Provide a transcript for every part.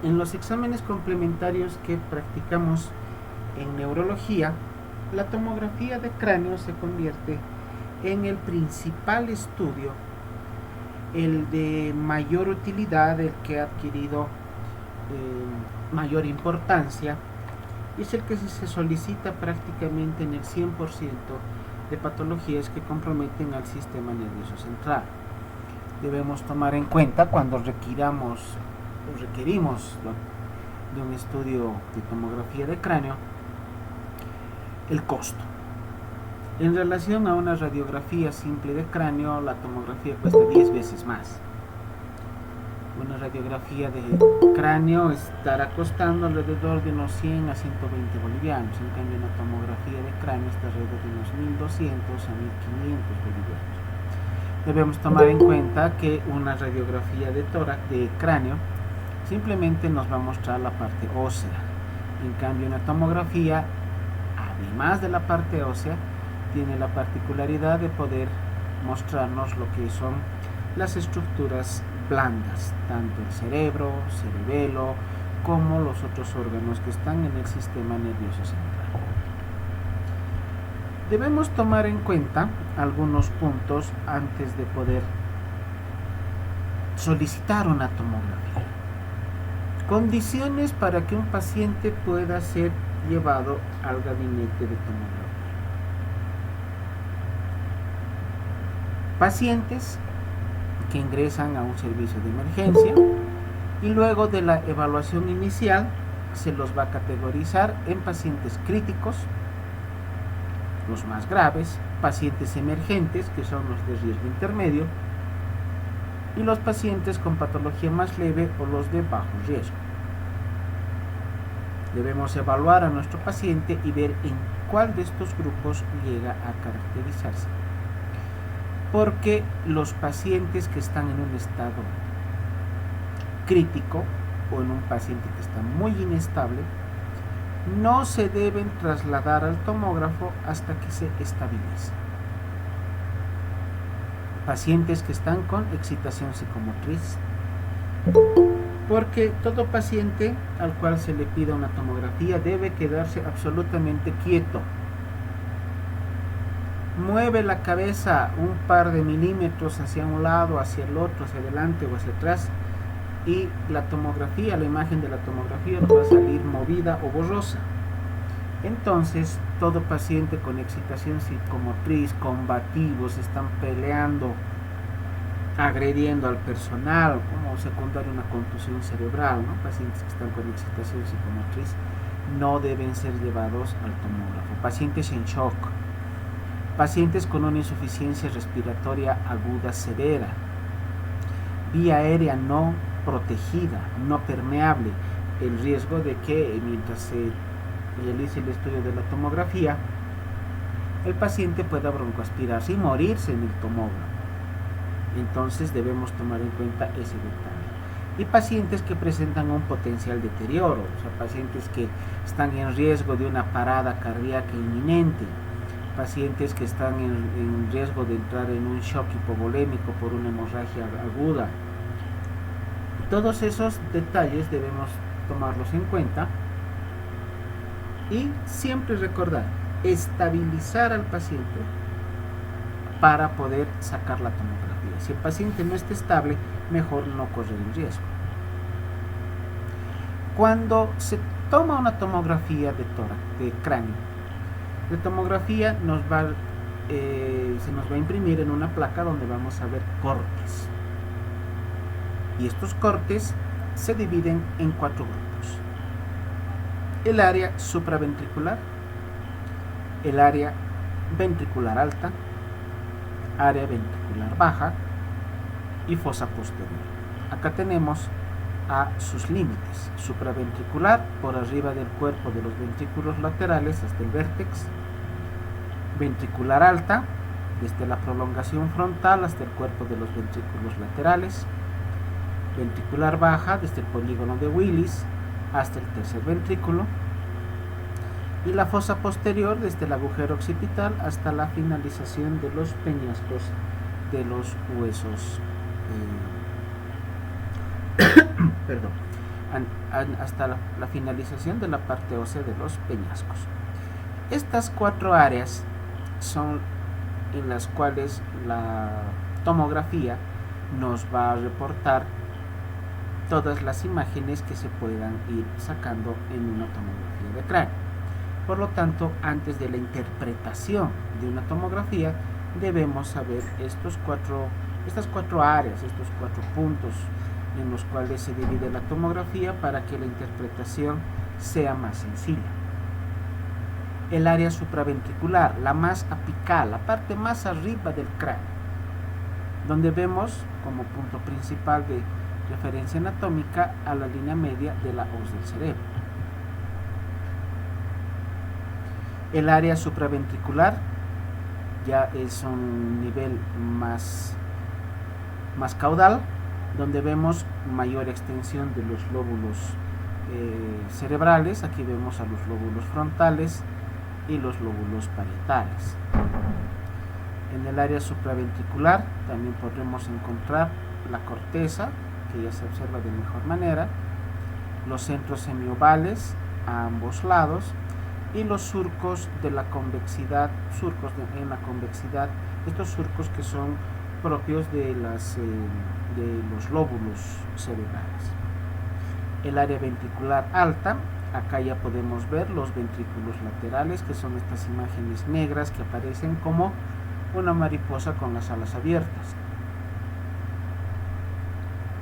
En los exámenes complementarios que practicamos en neurología, la tomografía de cráneo se convierte en el principal estudio, el de mayor utilidad, el que ha adquirido mayor importancia, y es el que se solicita prácticamente en el 100% de patologías que comprometen al sistema nervioso central. Debemos tomar en cuenta cuando requerimos de un estudio de tomografía de cráneo el costo. En relación a una radiografía simple de cráneo, la tomografía cuesta 10 veces más. Una radiografía de cráneo estará costando alrededor de unos 100 a 120 bolivianos. En cambio, una tomografía de cráneo está alrededor de unos 1200 a 1500 bolivianos. Debemos tomar en cuenta que una radiografía de tórax de cráneo simplemente nos va a mostrar la parte ósea. En cambio, una tomografía, además de la parte ósea, tiene la particularidad de poder mostrarnos lo que son las estructuras blandas, tanto el cerebro, cerebelo, como los otros órganos que están en el sistema nervioso central. Debemos tomar en cuenta algunos puntos antes de poder solicitar una tomografía. Condiciones para que un paciente pueda ser llevado al gabinete de tomografía. Pacientes que ingresan a un servicio de emergencia, y luego de la evaluación inicial se los va a categorizar en pacientes críticos, los más graves, pacientes emergentes, que son los de riesgo intermedio, y los pacientes con patología más leve o los de bajo riesgo. Debemos evaluar a nuestro paciente y ver en cuál de estos grupos llega a caracterizarse. Porque los pacientes que están en un estado crítico o en un paciente que está muy inestable no se deben trasladar al tomógrafo hasta que se estabilice. Pacientes que están con excitación psicomotriz, porque todo paciente al cual se le pida una tomografía debe quedarse absolutamente quieto. Mueve la cabeza un par de milímetros hacia un lado, hacia el otro, hacia adelante o hacia atrás, y la tomografía, la imagen de la tomografía nos va a salir movida o borrosa. Entonces, todo paciente con excitación psicomotriz, combativos, están peleando, agrediendo al personal, como secundario una contusión cerebral, ¿no? Pacientes que están con excitación psicomotriz no deben ser llevados al tomógrafo. Pacientes en shock, pacientes con una insuficiencia respiratoria aguda severa, vía aérea no protegida, no permeable, el riesgo de que mientras se realice el estudio de la tomografía, el paciente pueda broncoaspirarse y morirse en el tomógrafo. Entonces debemos tomar en cuenta ese detalle. Y pacientes que presentan un potencial deterioro, o sea, pacientes que están en riesgo de una parada cardíaca inminente, pacientes que están en riesgo de entrar en un shock hipovolémico por una hemorragia aguda. Todos esos detalles debemos tomarlos en cuenta y siempre recordar, estabilizar al paciente para poder sacar la tomografía. Si el paciente no está estable, mejor no correr el riesgo. Cuando se toma una tomografía de tórax, de cráneo, la tomografía se nos va a imprimir en una placa donde vamos a ver cortes. Y estos cortes se dividen en 4 grupos. El área supraventricular, el área ventricular alta, área ventricular baja y fosa posterior. Acá tenemos a sus límites: supraventricular, por arriba del cuerpo de los ventrículos laterales hasta el vértex; ventricular alta, desde la prolongación frontal hasta el cuerpo de los ventrículos laterales; ventricular baja, desde el polígono de Willis hasta el tercer ventrículo; y la fosa posterior, desde el agujero occipital hasta la finalización de los peñascos de los huesos. Perdón. hasta la finalización de la parte ósea de los peñascos. Estas 4 áreas son en las cuales la tomografía nos va a reportar todas las imágenes que se puedan ir sacando en una tomografía de cráneo. Por lo tanto, antes de la interpretación de una tomografía, debemos saber estas 4 áreas, estos 4 puntos en los cuales se divide la tomografía para que la interpretación sea más sencilla. El área supraventricular, la más apical, la parte más arriba del cráneo, donde vemos como punto principal de referencia anatómica a la línea media de la hoz del cerebro. El área supraventricular ya es un nivel más caudal, donde vemos mayor extensión de los lóbulos cerebrales. Aquí vemos a los lóbulos frontales y los lóbulos parietales. En el área supraventricular también podremos encontrar la corteza, que ya se observa de mejor manera, los centros semiovales a ambos lados y los surcos de la convexidad, en la convexidad, estos surcos que son propios de los lóbulos cerebrales. El área ventricular alta, acá ya podemos ver los ventrículos laterales, que son estas imágenes negras que aparecen como una mariposa con las alas abiertas.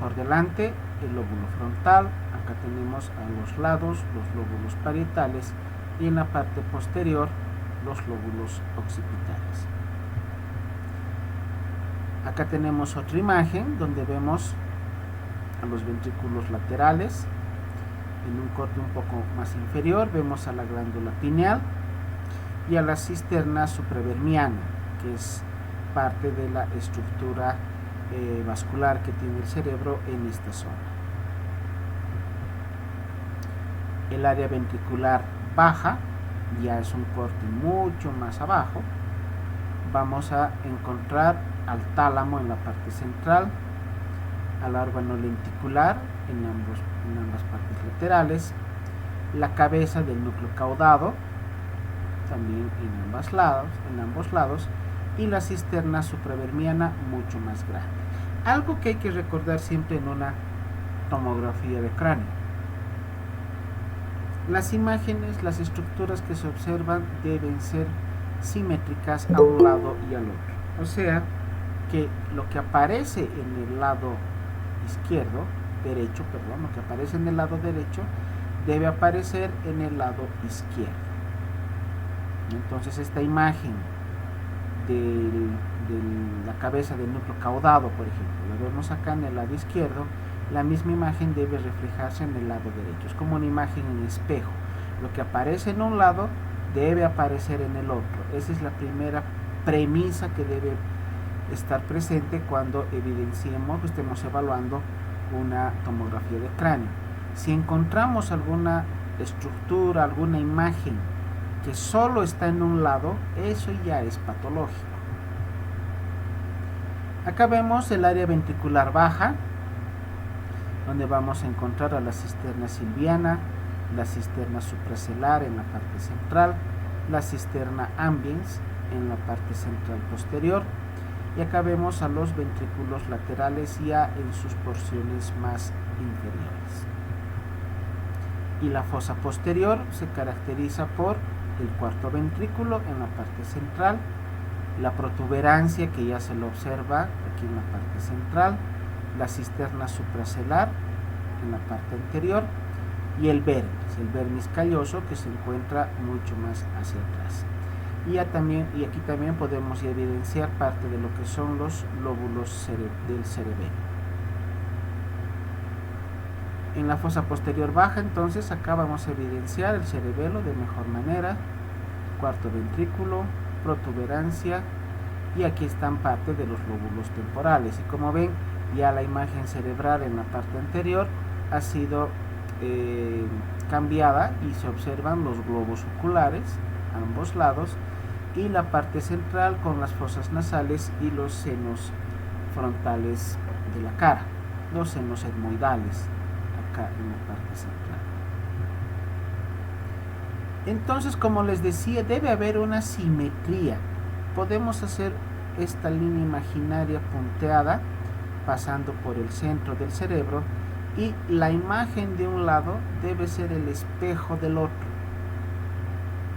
Por delante, el lóbulo frontal, acá tenemos a los lados los lóbulos parietales y en la parte posterior los lóbulos occipitales. Acá tenemos otra imagen donde vemos a los ventrículos laterales. En un corte un poco más inferior vemos a la glándula pineal y a la cisterna supravermiana, que es parte de la estructura vascular que tiene el cerebro en esta zona. El área ventricular baja ya es un corte mucho más abajo. Vamos a encontrar al tálamo en la parte central, al órgano lenticular en ambas partes laterales, la cabeza del núcleo caudado también en ambos lados y la cisterna supravermiana mucho más grande. Algo que hay que recordar siempre en una tomografía de cráneo: las imágenes, las estructuras que se observan deben ser simétricas a un lado y al otro. O sea, que lo que aparece en el lado derecho, lo que aparece en el lado derecho debe aparecer en el lado izquierdo. Entonces esta imagen de la cabeza del núcleo caudado, por ejemplo, la vemos acá en el lado izquierdo, la misma imagen debe reflejarse en el lado derecho. Es como una imagen en espejo. Lo que aparece en un lado debe aparecer en el otro. Esa es la primera premisa que debe estar presente cuando estemos evaluando una tomografía de cráneo. Si encontramos alguna estructura, alguna imagen que solo está en un lado, eso ya es patológico. Acá vemos el área ventricular baja, donde vamos a encontrar a la cisterna silviana, la cisterna supracelar en la parte central, la cisterna ambiens en la parte central posterior, y acá vemos a los ventrículos laterales ya en sus porciones más inferiores. Y la fosa posterior se caracteriza por el cuarto ventrículo en la parte central, la protuberancia que ya se lo observa aquí en la parte central, la cisterna supracelar en la parte anterior y el vermis calloso, que se encuentra mucho más hacia atrás. Y aquí también podemos evidenciar parte de lo que son los lóbulos del cerebelo. En la fosa posterior baja, entonces, acá vamos a evidenciar el cerebelo de mejor manera, cuarto ventrículo, protuberancia, y aquí están parte de los lóbulos temporales. Y como ven, ya la imagen cerebral en la parte anterior ha sido cambiada y se observan los globos oculares a ambos lados y la parte central con las fosas nasales y los senos frontales de la cara, los senos etmoidales acá en la parte central. Entonces, como les decía, debe haber una simetría. Podemos hacer esta línea imaginaria punteada pasando por el centro del cerebro, y la imagen de un lado debe ser el espejo del otro,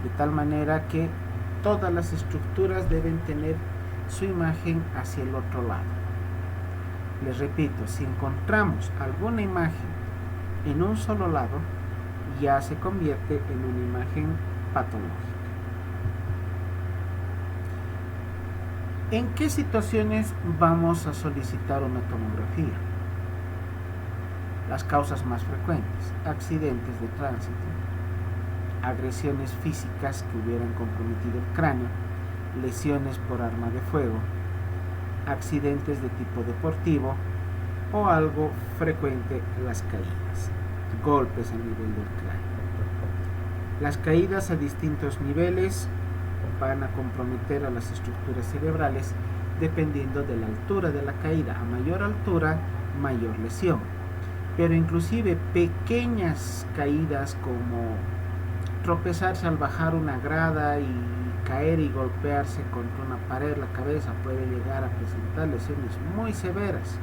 de tal manera que todas las estructuras deben tener su imagen hacia el otro lado. Les repito, si encontramos alguna imagen en un solo lado, ya se convierte en una imagen patológica. ¿En qué situaciones vamos a solicitar una tomografía? Las causas más frecuentes: accidentes de tránsito, agresiones físicas que hubieran comprometido el cráneo, lesiones por arma de fuego, accidentes de tipo deportivo o algo frecuente, las caídas, golpes a nivel del cráneo. Las caídas a distintos niveles van a comprometer a las estructuras cerebrales dependiendo de la altura de la caída. A mayor altura, mayor lesión. Pero inclusive pequeñas caídas como tropezarse al bajar una grada y caer y golpearse contra una pared la cabeza puede llegar a presentar lesiones muy severas.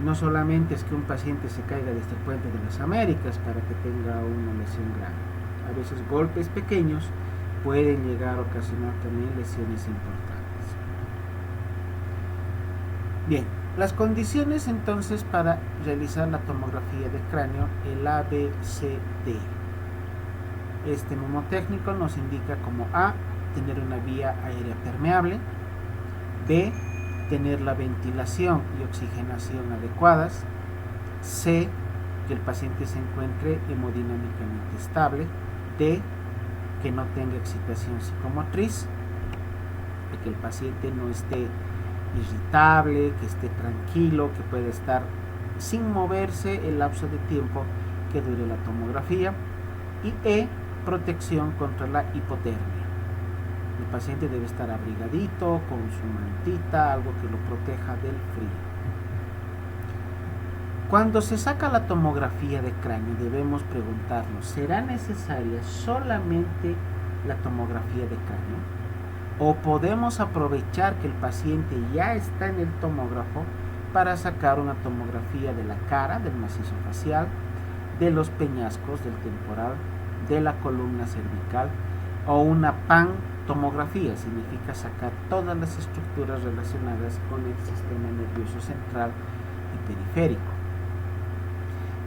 No solamente es que un paciente se caiga desde el Puente de las Américas para que tenga una lesión grave. A veces golpes pequeños pueden llegar a ocasionar también lesiones importantes. Bien, las condiciones entonces para realizar la tomografía de cráneo, el ABCD. Este mnemotécnico nos indica como A, tener una vía aérea permeable; B, tener la ventilación y oxigenación adecuadas; C, que el paciente se encuentre hemodinámicamente estable; D, que no tenga excitación psicomotriz, que el paciente no esté irritable, que esté tranquilo, que pueda estar sin moverse el lapso de tiempo que dure la tomografía; y E, protección contra la hipotermia. El paciente debe estar abrigadito, con su mantita, algo que lo proteja del frío. Cuando se saca la tomografía de cráneo, debemos preguntarnos: ¿será necesaria solamente la tomografía de cráneo? ¿O podemos aprovechar que el paciente ya está en el tomógrafo para sacar una tomografía de la cara, del macizo facial, de los peñascos, del temporal, de la columna cervical, o una pantomografía? Significa sacar todas las estructuras relacionadas con el sistema nervioso central y periférico.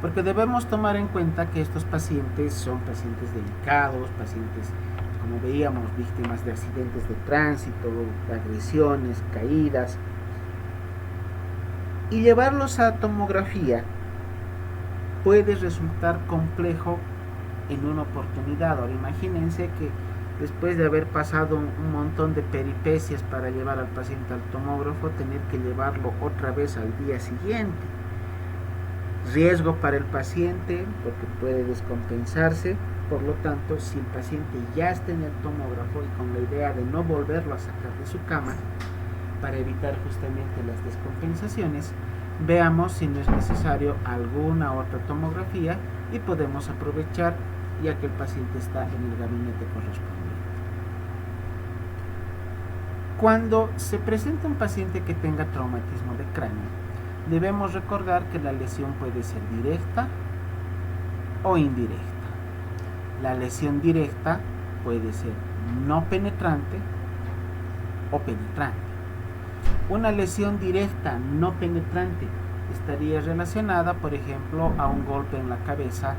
Porque debemos tomar en cuenta que estos pacientes son pacientes delicados, pacientes, como veíamos, víctimas de accidentes de tránsito, de agresiones, caídas, y llevarlos a tomografía puede resultar complejo en una oportunidad. Ahora imagínense que después de haber pasado un montón de peripecias para llevar al paciente al tomógrafo, tener que llevarlo otra vez al día siguiente. Riesgo para el paciente porque puede descompensarse. Por lo tanto, si el paciente ya está en el tomógrafo, y con la idea de no volverlo a sacar de su cama para evitar justamente las descompensaciones, veamos si no es necesario alguna otra tomografía y podemos aprovechar ya que el paciente está en el gabinete correspondiente. Cuando se presenta un paciente que tenga traumatismo de cráneo, debemos recordar que la lesión puede ser directa o indirecta. La lesión directa puede ser no penetrante o penetrante. Una lesión directa no penetrante estaría relacionada, por ejemplo, a un golpe en la cabeza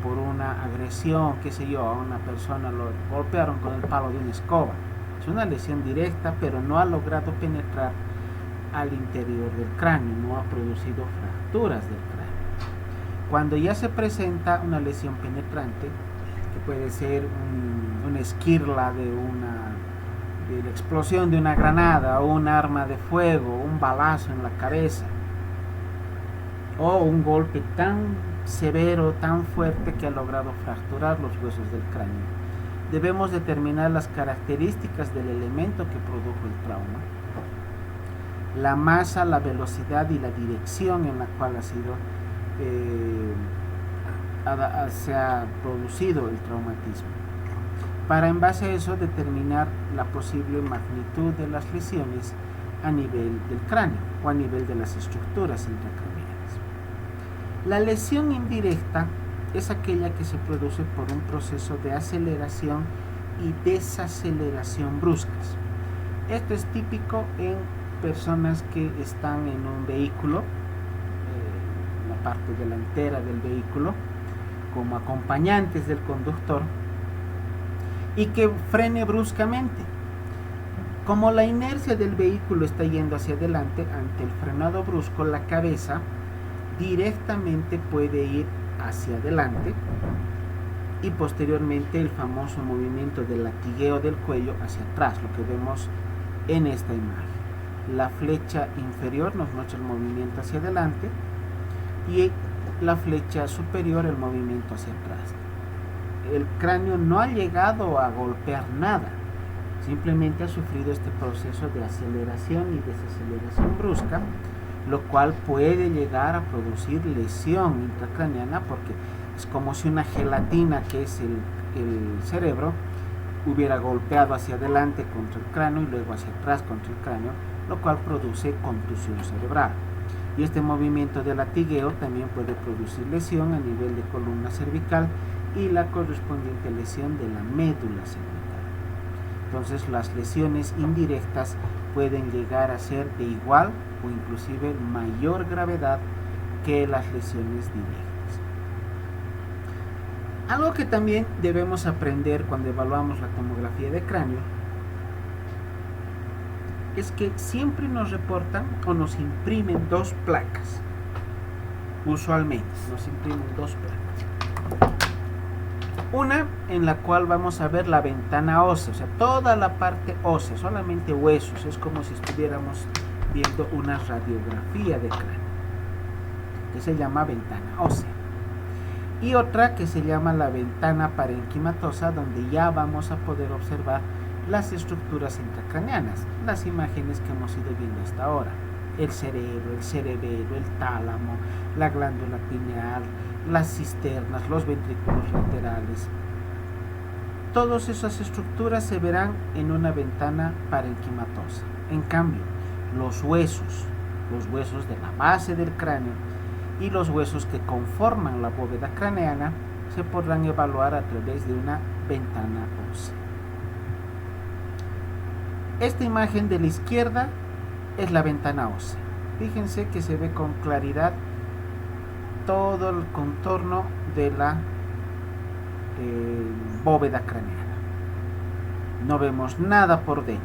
por una agresión, qué sé yo, a una persona lo golpearon con el palo de una escoba. Es una lesión directa, pero no ha logrado penetrar al interior del cráneo, no ha producido fracturas del cráneo. Cuando ya se presenta una lesión penetrante, que puede ser una esquirla de la explosión de una granada, o un arma de fuego, un balazo en la cabeza, o un golpe tan severo, tan fuerte que ha logrado fracturar los huesos del cráneo, debemos determinar las características del elemento que produjo el trauma, la masa, la velocidad y la dirección en la cual ha sido se ha producido el traumatismo, para en base a eso determinar la posible magnitud de las lesiones a nivel del cráneo o a nivel de las estructuras intracraneales. La lesión indirecta es aquella que se produce por un proceso de aceleración y desaceleración bruscas. Esto es típico en personas que están en un vehículo, la parte delantera del vehículo, como acompañantes del conductor, y que frene bruscamente. Como la inercia del vehículo está yendo hacia adelante, ante el frenado brusco, la cabeza directamente puede ir hacia adelante y posteriormente el famoso movimiento del latigueo del cuello hacia atrás, lo que vemos en esta imagen. La flecha inferior nos muestra el movimiento hacia adelante y la flecha superior el movimiento hacia atrás. El cráneo no ha llegado a golpear nada, simplemente ha sufrido este proceso de aceleración y desaceleración brusca, lo cual puede llegar a producir lesión intracraneana, porque es como si una gelatina, que es el cerebro, hubiera golpeado hacia adelante contra el cráneo y luego hacia atrás contra el cráneo, lo cual produce contusión cerebral. Y este movimiento de latigueo también puede producir lesión a nivel de columna cervical y la correspondiente lesión de la médula cervical. Entonces las lesiones indirectas pueden llegar a ser de igual o inclusive mayor gravedad que las lesiones directas. Algo que también debemos aprender cuando evaluamos la tomografía de cráneo es que siempre nos reportan o nos imprimen dos placas. Usualmente nos imprimen dos placas. Una en la cual vamos a ver la ventana ósea, o sea, toda la parte ósea, solamente huesos. Es como si estuviéramos viendo una radiografía de cráneo, que se llama ventana ósea. Y otra que se llama la ventana parenquimatosa, donde ya vamos a poder observar las estructuras intracraneanas, las imágenes que hemos ido viendo hasta ahora: el cerebro, el cerebelo, el tálamo, la glándula pineal, las cisternas, los ventrículos laterales. Todas esas estructuras se verán en una ventana parenquimatosa. En cambio, los huesos de la base del cráneo y los huesos que conforman la bóveda craneana se podrán evaluar a través de una ventana ósea. Esta imagen de la izquierda es la ventana ósea. Fíjense que se ve con claridad todo el contorno de la bóveda craneana. No vemos nada por dentro,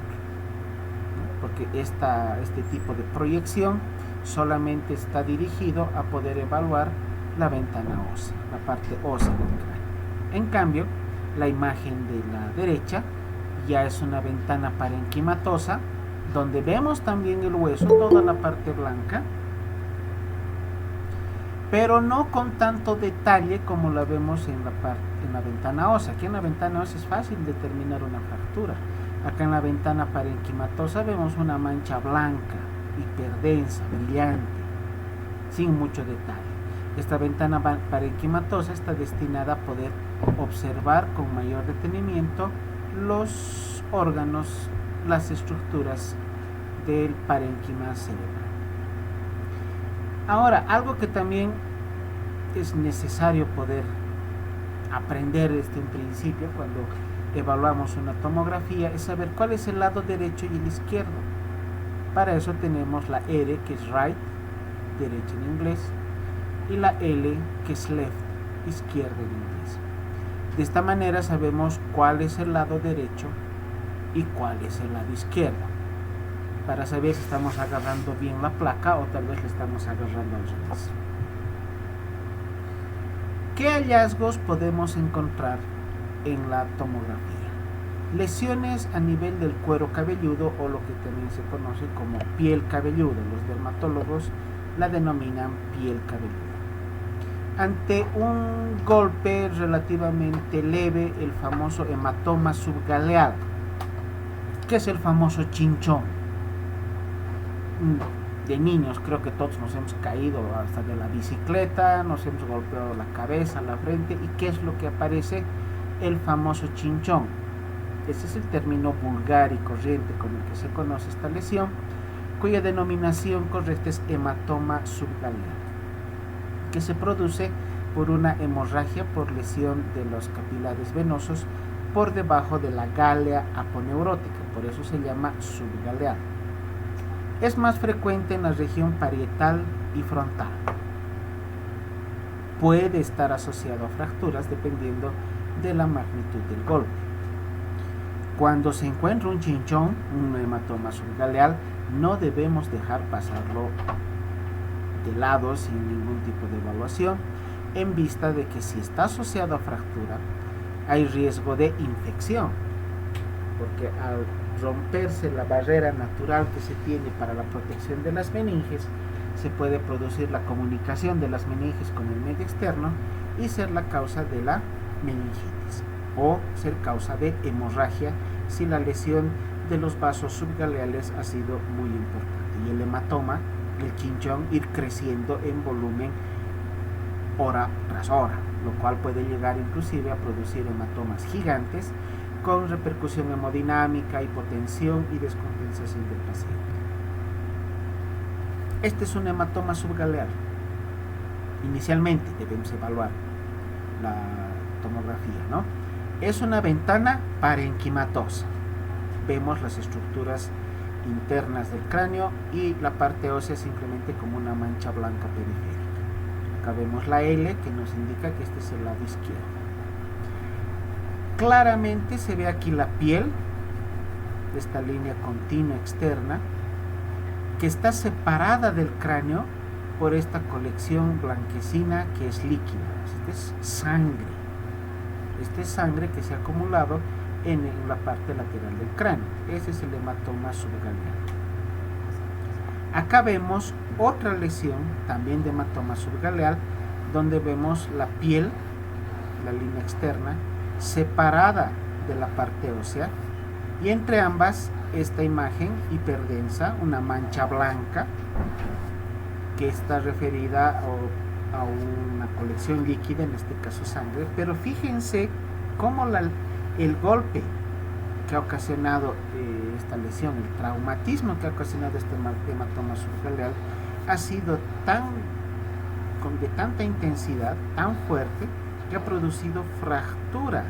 ¿no? Porque este tipo de proyección solamente está dirigido a poder evaluar la ventana ósea, la parte ósea del cráneo. En cambio, la imagen de la derecha ya es una ventana parenquimatosa, donde vemos también el hueso, toda la parte blanca, pero no con tanto detalle como la vemos en la ventana ósea. Aquí en la ventana ósea es fácil determinar una fractura. Acá en la ventana parenquimatosa vemos una mancha blanca, hiperdensa, brillante, sin mucho detalle. Esta ventana parenquimatosa está destinada a poder observar con mayor detenimiento los órganos, las estructuras del parénquima cerebral. Ahora, algo que también es necesario poder aprender desde un principio cuando evaluamos una tomografía es saber cuál es el lado derecho y el izquierdo. Para eso tenemos la R, que es right, derecha en inglés, y la L, que es left, izquierda en inglés. De esta manera sabemos cuál es el lado derecho y cuál es el lado izquierdo, para saber si estamos agarrando bien la placa o tal vez le estamos agarrando al revés. ¿Qué hallazgos podemos encontrar en la tomografía? Lesiones a nivel del cuero cabelludo, o lo que también se conoce como piel cabelluda. Los dermatólogos la denominan piel cabelluda. Ante un golpe relativamente leve, el famoso hematoma subgaleal, que es el famoso chinchón. de niños creo que todos nos hemos caído hasta de la bicicleta, nos hemos golpeado la cabeza, la frente, y ¿qué es lo que aparece? El famoso chinchón. Ese es el término vulgar y corriente con el que se conoce esta lesión, cuya denominación correcta es hematoma subgaleal, que se produce por una hemorragia por lesión de los capilares venosos por debajo de la gálea aponeurótica, por eso se llama subgaleal. Es más frecuente en la región parietal y frontal. Puede estar asociado a fracturas dependiendo de la magnitud del golpe. Cuando se encuentra un chinchón, un hematoma subgaleal, no debemos dejar pasarlo de lado sin ningún tipo de evaluación, en vista de que si está asociado a fractura, hay riesgo de infección, porque al romperse la barrera natural que se tiene para la protección de las meninges, se puede producir la comunicación de las meninges con el medio externo y ser la causa de la meningitis, o ser causa de hemorragia si la lesión de los vasos subgaleales ha sido muy importante, y el hematoma, el chinchón, ir creciendo en volumen hora tras hora, lo cual puede llegar inclusive a producir hematomas gigantes con repercusión hemodinámica, hipotensión y descompensación del paciente. Este es un hematoma subgaleal. Inicialmente debemos evaluar la tomografía, ¿no? Es una ventana parenquimatosa. Vemos las estructuras internas del cráneo y la parte ósea simplemente como una mancha blanca periférica. Acá vemos la L, que nos indica que este es el lado izquierdo. Claramente se ve aquí la piel, esta línea continua externa, que está separada del cráneo por esta colección blanquecina que es líquida. Este es sangre. Este es sangre que se ha acumulado en la parte lateral del cráneo. Ese es el hematoma subgaleal. Acá vemos otra lesión, también de hematoma subgaleal, donde vemos la piel, la línea externa, separada de la parte ósea, y entre ambas esta imagen hiperdensa, una mancha blanca que está referida a una colección líquida, en este caso sangre. Pero fíjense cómo el golpe que ha ocasionado esta lesión, el traumatismo que ha ocasionado este hematoma subgaleal, ha sido de tanta intensidad, tan fuerte, que ha producido fractura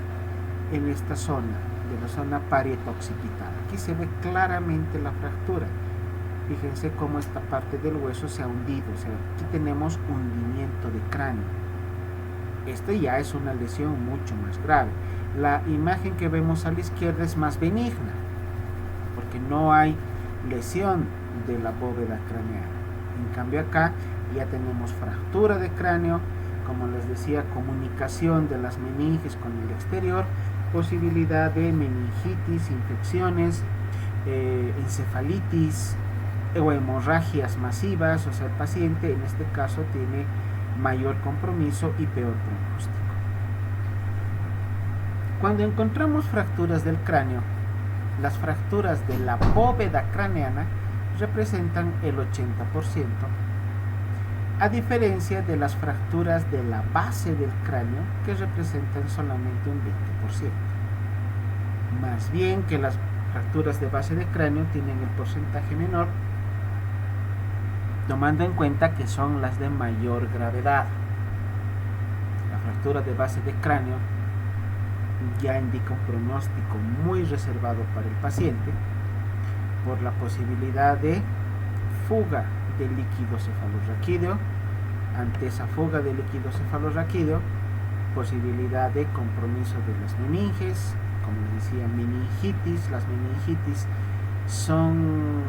en esta zona, de la zona parietoccipital. Aquí se ve claramente la fractura. Fíjense cómo esta parte del hueso se ha hundido, o sea, aquí tenemos hundimiento de cráneo. Esto ya es una lesión mucho más grave. La imagen que vemos a la izquierda es más benigna, porque no hay lesión de la bóveda craneana. En cambio acá ya tenemos fractura de cráneo, como les decía, comunicación de las meninges con el exterior, posibilidad de meningitis, infecciones, encefalitis o hemorragias masivas. O sea, el paciente en este caso tiene mayor compromiso y peor pronóstico. Cuando encontramos fracturas del cráneo, las fracturas de la bóveda craneana representan el 80%, a diferencia de las fracturas de la base del cráneo, que representan solamente un 20%. Más bien que las fracturas de base de cráneo tienen el porcentaje menor, tomando en cuenta que son las de mayor gravedad. La fractura de base de cráneo ya indica un pronóstico muy reservado para el paciente por la posibilidad de fuga de líquido cefalorraquídeo. Ante esa fuga de líquido cefalorraquídeo, posibilidad de compromiso de las meninges, como les decía, meningitis. Las meningitis son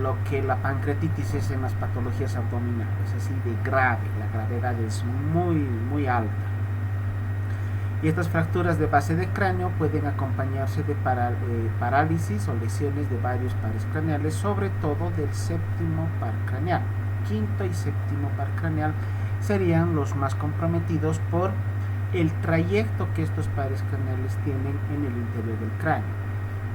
lo que la pancreatitis es en las patologías abdominales, así de grave, la gravedad es muy alta. Y estas fracturas de base de cráneo pueden acompañarse de parálisis o lesiones de varios pares craneales, sobre todo del séptimo par craneal. Quinto y séptimo par craneal serían los más comprometidos por el trayecto que estos pares craneales tienen en el interior del cráneo.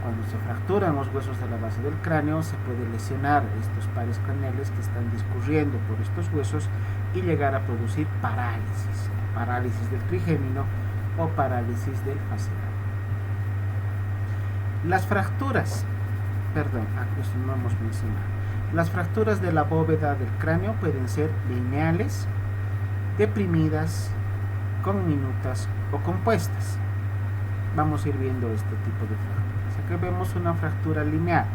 Cuando se fracturan los huesos de la base del cráneo, se puede lesionar estos pares craneales que están discurriendo por estos huesos y llegar a producir parálisis del trigémino o parálisis del facial. Las fracturas, no hemos mencionado. Las fracturas de la bóveda del cráneo pueden ser lineales, deprimidas, conminutas o compuestas. Vamos a ir viendo este tipo de fracturas. Aquí vemos una fractura lineal.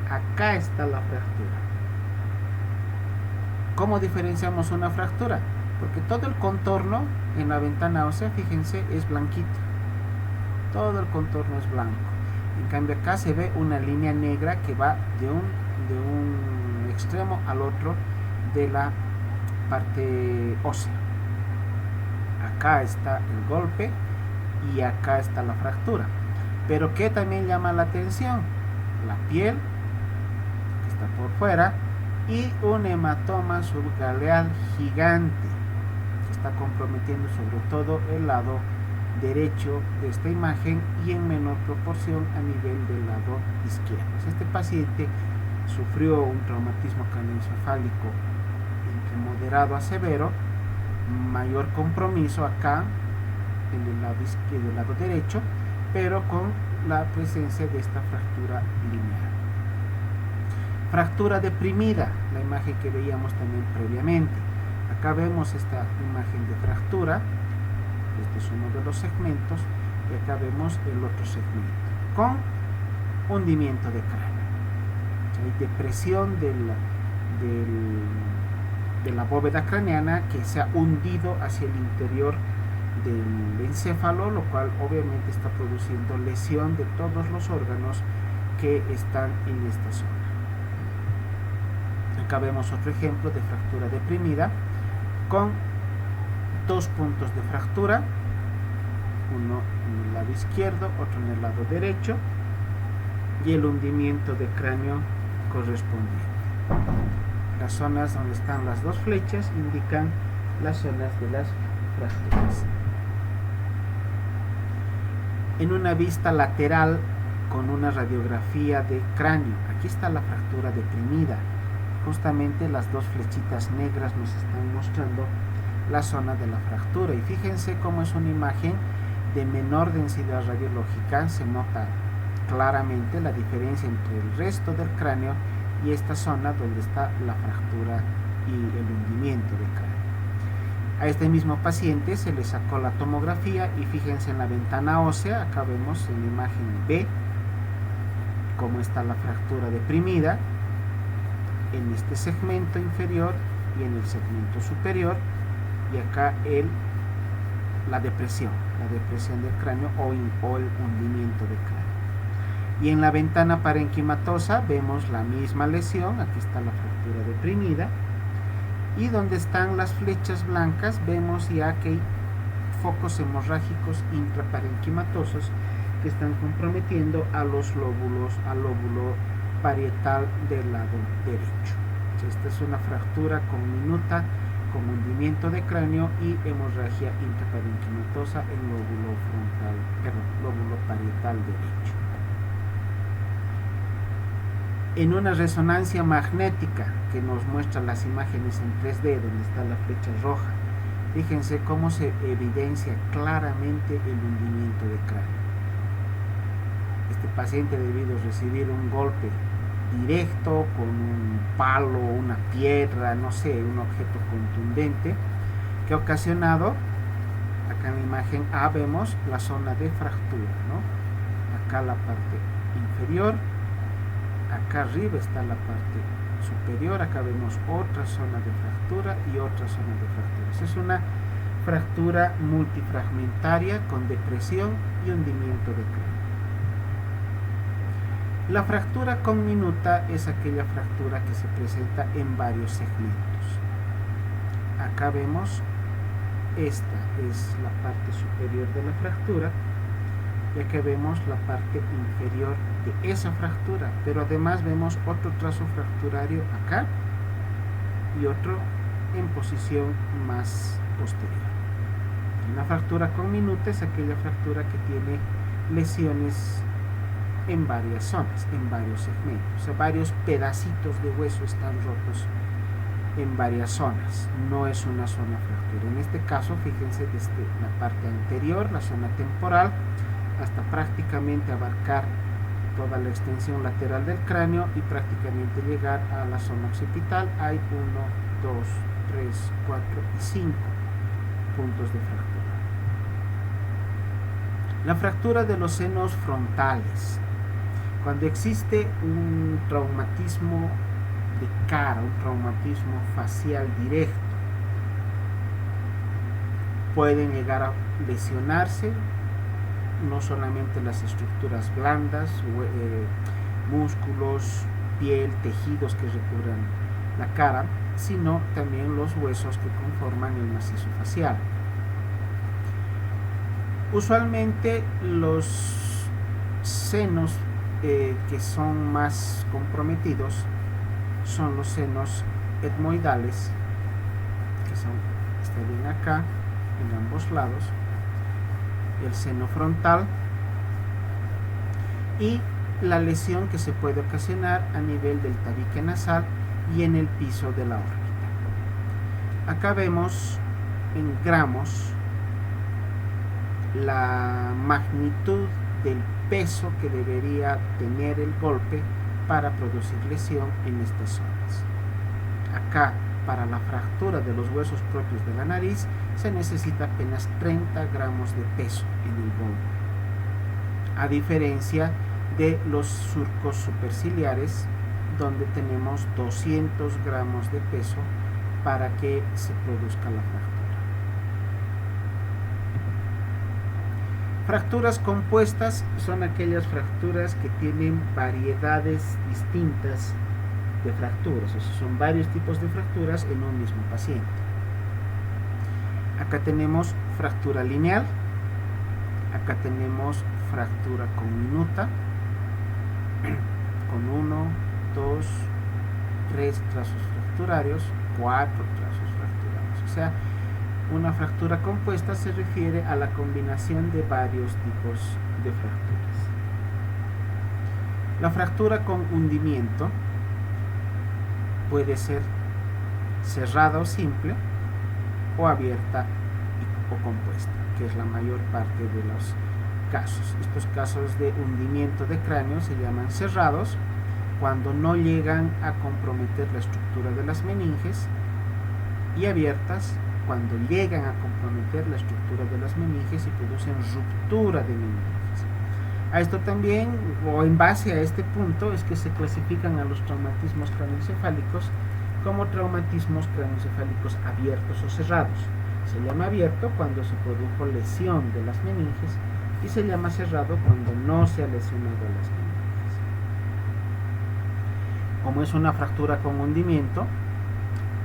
Acá está la fractura. ¿Cómo diferenciamos una fractura? Porque todo el contorno en la ventana ósea, fíjense, es blanquito. Todo el contorno es blanco. En cambio acá se ve una línea negra que va de un extremo al otro de la parte ósea. Acá está el golpe y acá está la fractura. Pero ¿qué también llama la atención? La piel, que está por fuera, y un hematoma subgaleal gigante, que está comprometiendo sobre todo el lado derecho de esta imagen y en menor proporción a nivel del lado izquierdo. Este paciente sufrió un traumatismo craneoencefálico entre moderado a severo, mayor compromiso acá en el lado izquierdo, del lado derecho, pero con la presencia de esta fractura lineal. Fractura deprimida, la imagen que veíamos también previamente. Acá vemos esta imagen de fractura, este es uno de los segmentos, y acá vemos el otro segmento, con hundimiento de cráneo. Hay depresión de la bóveda craneana que se ha hundido hacia el interior del encéfalo, lo cual obviamente está produciendo lesión de todos los órganos que están en esta zona. Acá vemos otro ejemplo de fractura deprimida con dos puntos de fractura, uno en el lado izquierdo, otro en el lado derecho, y el hundimiento de cráneo correspondiente. Las zonas donde están las dos flechas indican las zonas de las fracturas. En una vista lateral con una radiografía de cráneo, aquí está la fractura deprimida. Justamente las dos flechitas negras nos están mostrando la zona de la fractura, y fíjense cómo es una imagen de menor densidad radiológica. Se nota claramente la diferencia entre el resto del cráneo y esta zona donde está la fractura y el hundimiento del cráneo. A este mismo paciente se le sacó la tomografía y fíjense en la ventana ósea, acá vemos en la imagen B cómo está la fractura deprimida en este segmento inferior y en el segmento superior, y acá la depresión del cráneo o el hundimiento del cráneo. Y en la ventana parenquimatosa vemos la misma lesión, aquí está la fractura deprimida, y donde están las flechas blancas vemos ya que hay focos hemorrágicos intraparenquimatosos que están comprometiendo al lóbulo parietal del lado derecho. Esta es una fractura conminuta con hundimiento de cráneo y hemorragia intraparenquimatosa en lóbulo parietal derecho. En una resonancia magnética que nos muestra las imágenes en 3D donde está la flecha roja, fíjense cómo se evidencia claramente el hundimiento de cráneo. Este paciente debido a recibir un golpe directo con un palo, una piedra, no sé, un objeto contundente que ha ocasionado, acá en la imagen A vemos la zona de fractura, ¿no? Acá la parte inferior, acá arriba está la parte superior, acá vemos otra zona de fractura y otra zona de fracturas. Es una fractura multifragmentaria con depresión y hundimiento de cráneo. La fractura conminuta es aquella fractura que se presenta en varios segmentos. Acá vemos, esta es la parte superior de la fractura, y acá vemos la parte inferior de esa fractura, pero además vemos otro trazo fracturario acá y otro en posición más posterior. Una fractura conminuta es aquella fractura que tiene lesiones en varias zonas, en varios segmentos. O sea, varios pedacitos de hueso están rotos en varias zonas, no es una sola fractura. En este caso, fíjense desde la parte anterior, la zona temporal, hasta prácticamente abarcar toda la extensión lateral del cráneo y prácticamente llegar a la zona occipital, hay 1, 2, 3, 4 y 5 puntos de fractura. La fractura de los senos frontales. Cuando existe un traumatismo de cara, un traumatismo facial directo, pueden llegar a lesionarse no solamente las estructuras blandas, músculos, piel, tejidos que recubren la cara, sino también los huesos que conforman el macizo facial. Usualmente los senos que son más comprometidos son los senos etmoidales, que está bien acá en ambos lados, el seno frontal, y la lesión que se puede ocasionar a nivel del tabique nasal y en el piso de la órbita. Acá vemos en gramos la magnitud del peso que debería tener el golpe para producir lesión en estas zonas. Acá, para la fractura de los huesos propios de la nariz, se necesita apenas 30 gramos de peso en el golpe, a diferencia de los surcos superciliares, donde tenemos 200 gramos de peso para que se produzca la fractura. Fracturas compuestas son aquellas fracturas que tienen variedades distintas de fracturas, o sea, son varios tipos de fracturas en un mismo paciente. Acá tenemos fractura lineal, acá tenemos fractura comminuta, con 1, 2, 3 trazos fracturarios, 4 trazos fracturarios. O sea, una fractura compuesta se refiere a la combinación de varios tipos de fracturas. La fractura con hundimiento puede ser cerrada o simple, o abierta o compuesta, que es la mayor parte de los casos. Estos casos de hundimiento de cráneo se llaman cerrados cuando no llegan a comprometer la estructura de las meninges, y abiertas cuando llegan a comprometer la estructura de las meninges y producen ruptura de meninges. A esto también, o en base a este punto, es que se clasifican a los traumatismos craneoencefálicos como traumatismos craneoencefálicos abiertos o cerrados. Se llama abierto cuando se produjo lesión de las meninges y se llama cerrado cuando no se ha lesionado las meninges. Como es una fractura con hundimiento,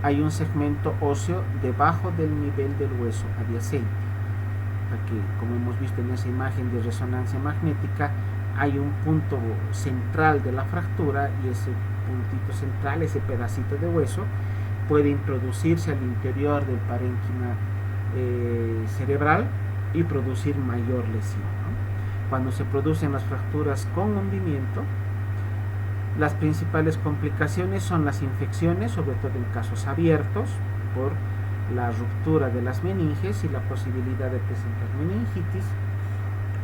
hay un segmento óseo debajo del nivel del hueso adyacente. Aquí, como hemos visto en esa imagen de resonancia magnética, hay un punto central de la fractura, y ese puntito central, ese pedacito de hueso, puede introducirse al interior del parénquima cerebral y producir mayor lesión, ¿no? Cuando se producen las fracturas con hundimiento, las principales complicaciones son las infecciones, sobre todo en casos abiertos, por la ruptura de las meninges y la posibilidad de presentar meningitis,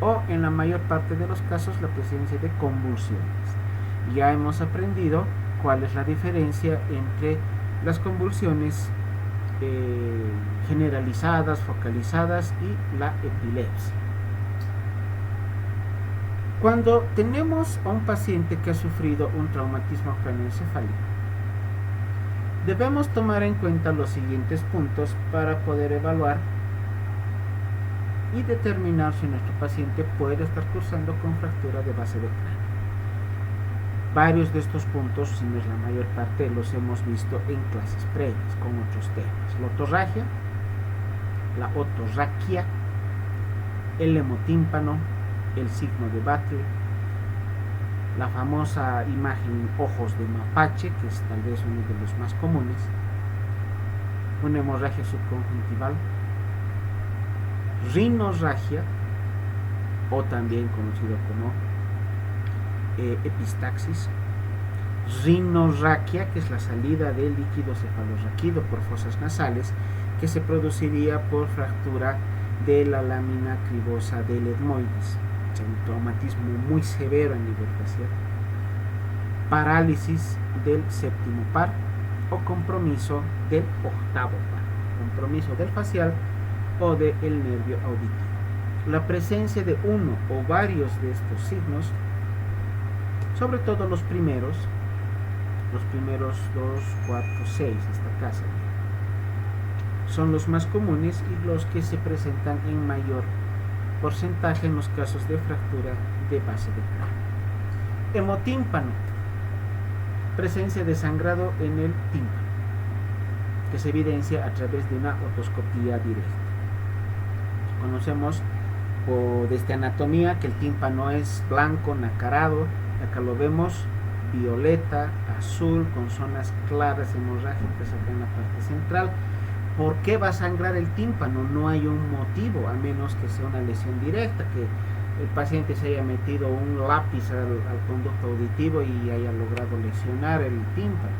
o en la mayor parte de los casos la presencia de convulsiones. Ya hemos aprendido cuál es la diferencia entre las convulsiones generalizadas, focalizadas, y la epilepsia. Cuando tenemos a un paciente que ha sufrido un traumatismo craneoencefálico, debemos tomar en cuenta los siguientes puntos para poder evaluar y determinar si nuestro paciente puede estar cursando con fractura de base de cráneo. Varios de estos puntos, si no es la mayor parte, los hemos visto en clases previas con otros temas: la otorragia, la otorraquia, el hemotímpano, el signo de Battle, la famosa imagen ojos de mapache, que es tal vez uno de los más comunes, una hemorragia subconjuntival, rinorragia, o también conocido como epistaxis, rinorraquia, que es la salida del líquido cefalorraquídeo por fosas nasales, que se produciría por fractura de la lámina cribosa del etmoides, o sea, un traumatismo muy severo a nivel facial, parálisis del séptimo par o compromiso del octavo par, compromiso del facial o del nervio auditivo. La presencia de uno o varios de estos signos, sobre todo los primeros 2, 4, 6, esta casa, son los más comunes y los que se presentan en mayor porcentaje en los casos de fractura de base de cráneo. Hemotímpano, presencia de sangrado en el tímpano, que se evidencia a través de una otoscopía directa. Conocemos desde anatomía que el tímpano es blanco, nacarado, acá lo vemos violeta, azul, con zonas claras hemorrágicas acá en la parte central. ¿Por qué va a sangrar el tímpano? No hay un motivo, a menos que sea una lesión directa, que el paciente se haya metido un lápiz al conducto auditivo y haya logrado lesionar el tímpano,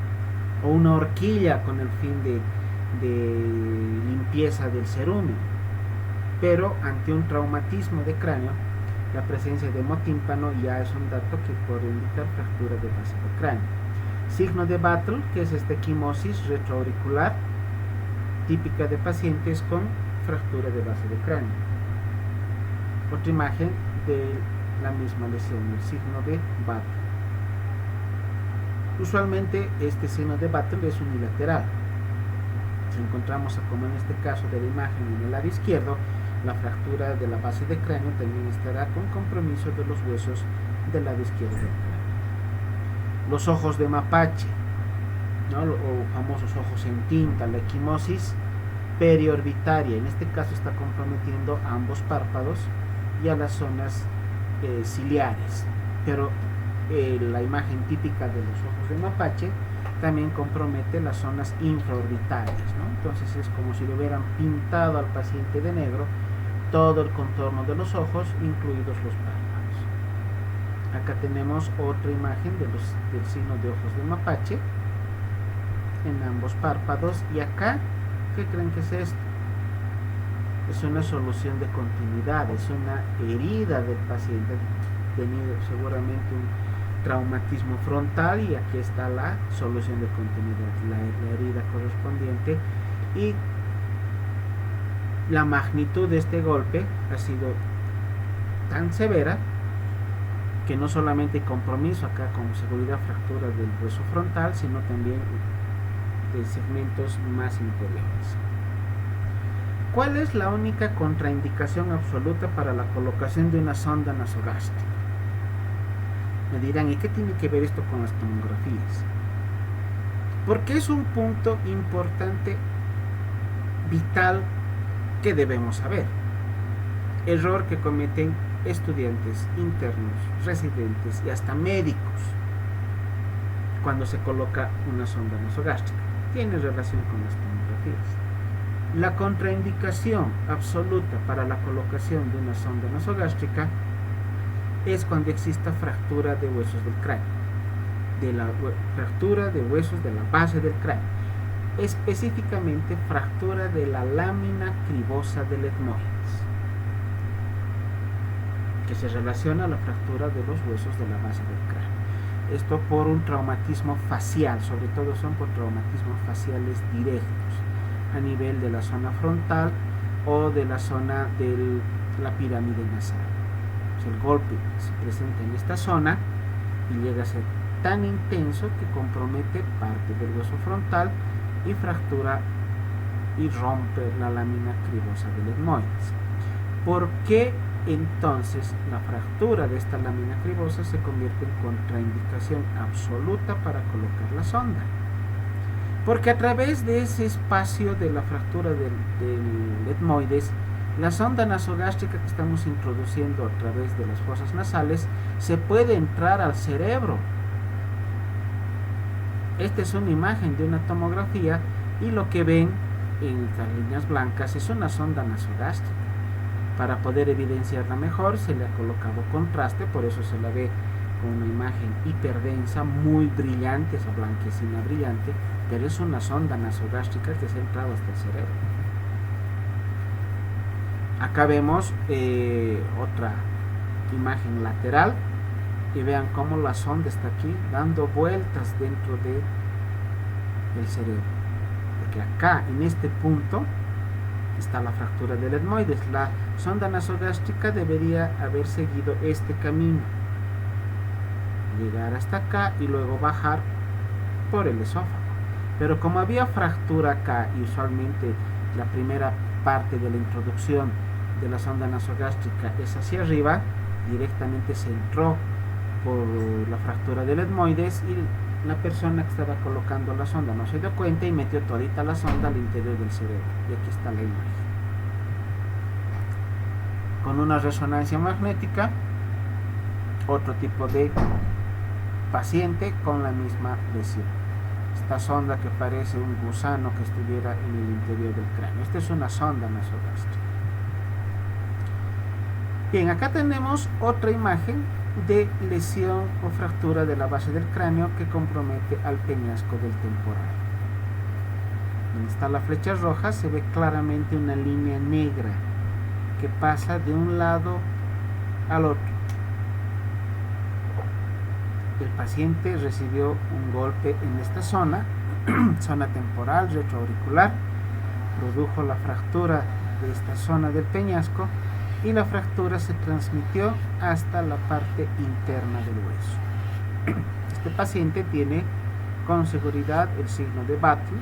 o una horquilla con el fin de limpieza del cerúmeno. Pero ante un traumatismo de cráneo, la presencia de hemotímpano ya es un dato que puede indicar fractura de base de cráneo. Signo de Battle, que es esta equimosis retroauricular, típica de pacientes con fractura de base de cráneo. Otra imagen de la misma lesión, el signo de Battle. Usualmente este signo de Battle es unilateral. Si encontramos, como en este caso de la imagen en el lado izquierdo, la fractura de la base de cráneo también estará con compromiso de los huesos del lado izquierdo del cráneo. Los ojos de mapache, ¿no? O famosos ojos en tinta, la equimosis periorbitaria, en este caso está comprometiendo a ambos párpados y a las zonas ciliares, pero la imagen típica de los ojos de mapache también compromete las zonas infraorbitarias, ¿no? Entonces es como si le hubieran pintado al paciente de negro todo el contorno de los ojos, incluidos los párpados. Acá tenemos otra imagen del signo de ojos de mapache en ambos párpados, y acá, ¿qué creen que es esto? Es una solución de continuidad, es una herida del paciente, tenido seguramente un traumatismo frontal, y aquí está la solución de continuidad, la herida correspondiente, y la magnitud de este golpe ha sido tan severa que no solamente hay compromiso acá con seguridad fractura del hueso frontal, sino también de segmentos más inferiores. ¿Cuál es la única contraindicación absoluta para la colocación de una sonda nasogástrica? Me dirán, ¿y qué tiene que ver esto con las tomografías? Porque es un punto importante, vital, que debemos saber. Error que cometen estudiantes, internos, residentes y hasta médicos cuando se coloca una sonda nasogástrica. Tiene relación con las tomografías. La contraindicación absoluta para la colocación de una sonda nasogástrica es cuando exista fractura de huesos del cráneo, fractura de huesos de la base del cráneo, específicamente fractura de la lámina cribosa del etmoides, que se relaciona a la fractura de los huesos de la base del cráneo. Esto por un traumatismo facial, sobre todo son por traumatismos faciales directos a nivel de la zona frontal o de la zona de la pirámide nasal. O sea, el golpe se presenta en esta zona y llega a ser tan intenso que compromete parte del hueso frontal y fractura y rompe la lámina cribosa del etmoides. ¿Por qué entonces la fractura de esta lámina cribosa se convierte en contraindicación absoluta para colocar la sonda? Porque a través de ese espacio de la fractura del etmoides, la sonda nasogástrica que estamos introduciendo a través de las fosas nasales se puede entrar al cerebro. Esta es una imagen de una tomografía y lo que ven en estas líneas blancas es una sonda nasogástrica. Para poder evidenciarla mejor se le ha colocado contraste, por eso se la ve con una imagen hiperdensa, muy brillante, esa blanquecina brillante, pero es una sonda nasogástrica que se ha entrado hasta el cerebro. Acá vemos otra imagen lateral y vean cómo la sonda está aquí dando vueltas dentro del cerebro, porque acá en este punto está la fractura del etmoides. La sonda nasogástrica debería haber seguido este camino, llegar hasta acá y luego bajar por el esófago, pero como había fractura acá y usualmente la primera parte de la introducción de la sonda nasogástrica es hacia arriba, directamente se entró por la fractura del etmoides y la persona que estaba colocando la sonda no se dio cuenta y metió todita la sonda al interior del cerebro. Y aquí está la imagen. Con una resonancia magnética, otro tipo de paciente con la misma lesión. Esta sonda que parece un gusano que estuviera en el interior del cráneo. Esta es una sonda nasogástrica. Bien, acá tenemos otra imagen de lesión o fractura de la base del cráneo que compromete al peñasco del temporal. Donde está la flecha roja se ve claramente una línea negra que pasa de un lado al otro. El paciente recibió un golpe en esta zona, zona temporal, retroauricular, produjo la fractura de esta zona del peñasco y la fractura se transmitió hasta la parte interna del hueso. Este paciente tiene con seguridad el signo de Battle,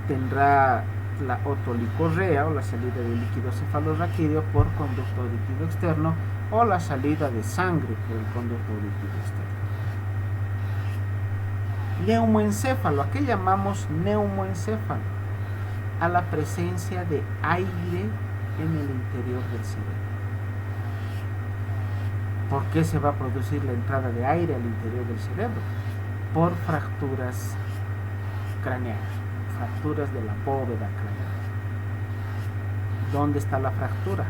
tendrá la otolicorrea o la salida de líquido cefalorraquídeo por conducto auditivo externo o la salida de sangre por el conducto auditivo externo. Neumoencéfalo, ¿a qué llamamos neumoencéfalo? A la presencia de aire en el interior del cerebro. ¿Por qué se va a producir la entrada de aire al interior del cerebro? Por fracturas craneanas, fracturas de la bóveda craneana. ¿Dónde está la fractura?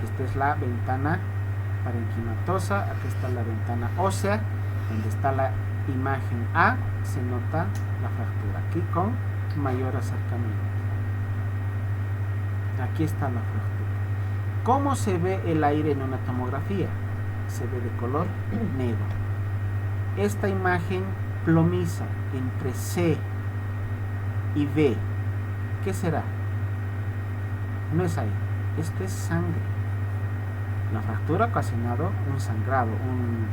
Esta es la ventana parenquimatosa, aquí está la ventana ósea, donde está la imagen A, se nota la fractura, aquí con mayor acercamiento. Aquí está la fractura. ¿Cómo se ve el aire en una tomografía? Se ve de color negro. Esta imagen plomiza entre C y B, ¿qué será? No es aire, esto es sangre. La fractura ha ocasionado un sangrado, un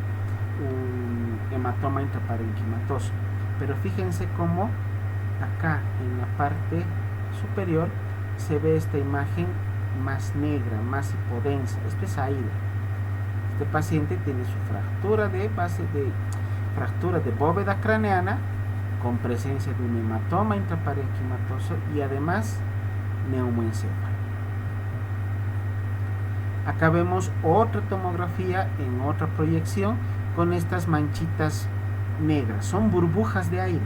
hematoma intraparenquimatoso. Pero fíjense cómo acá en la parte superior se ve esta imagen más negra, más hipodensa. Esto es aire. Este paciente tiene su fractura fractura de bóveda craneana con presencia de un hematoma intraparenquimatoso y además neumoencéfalo. Acá vemos otra tomografía en otra proyección con estas manchitas negras. Son burbujas de aire.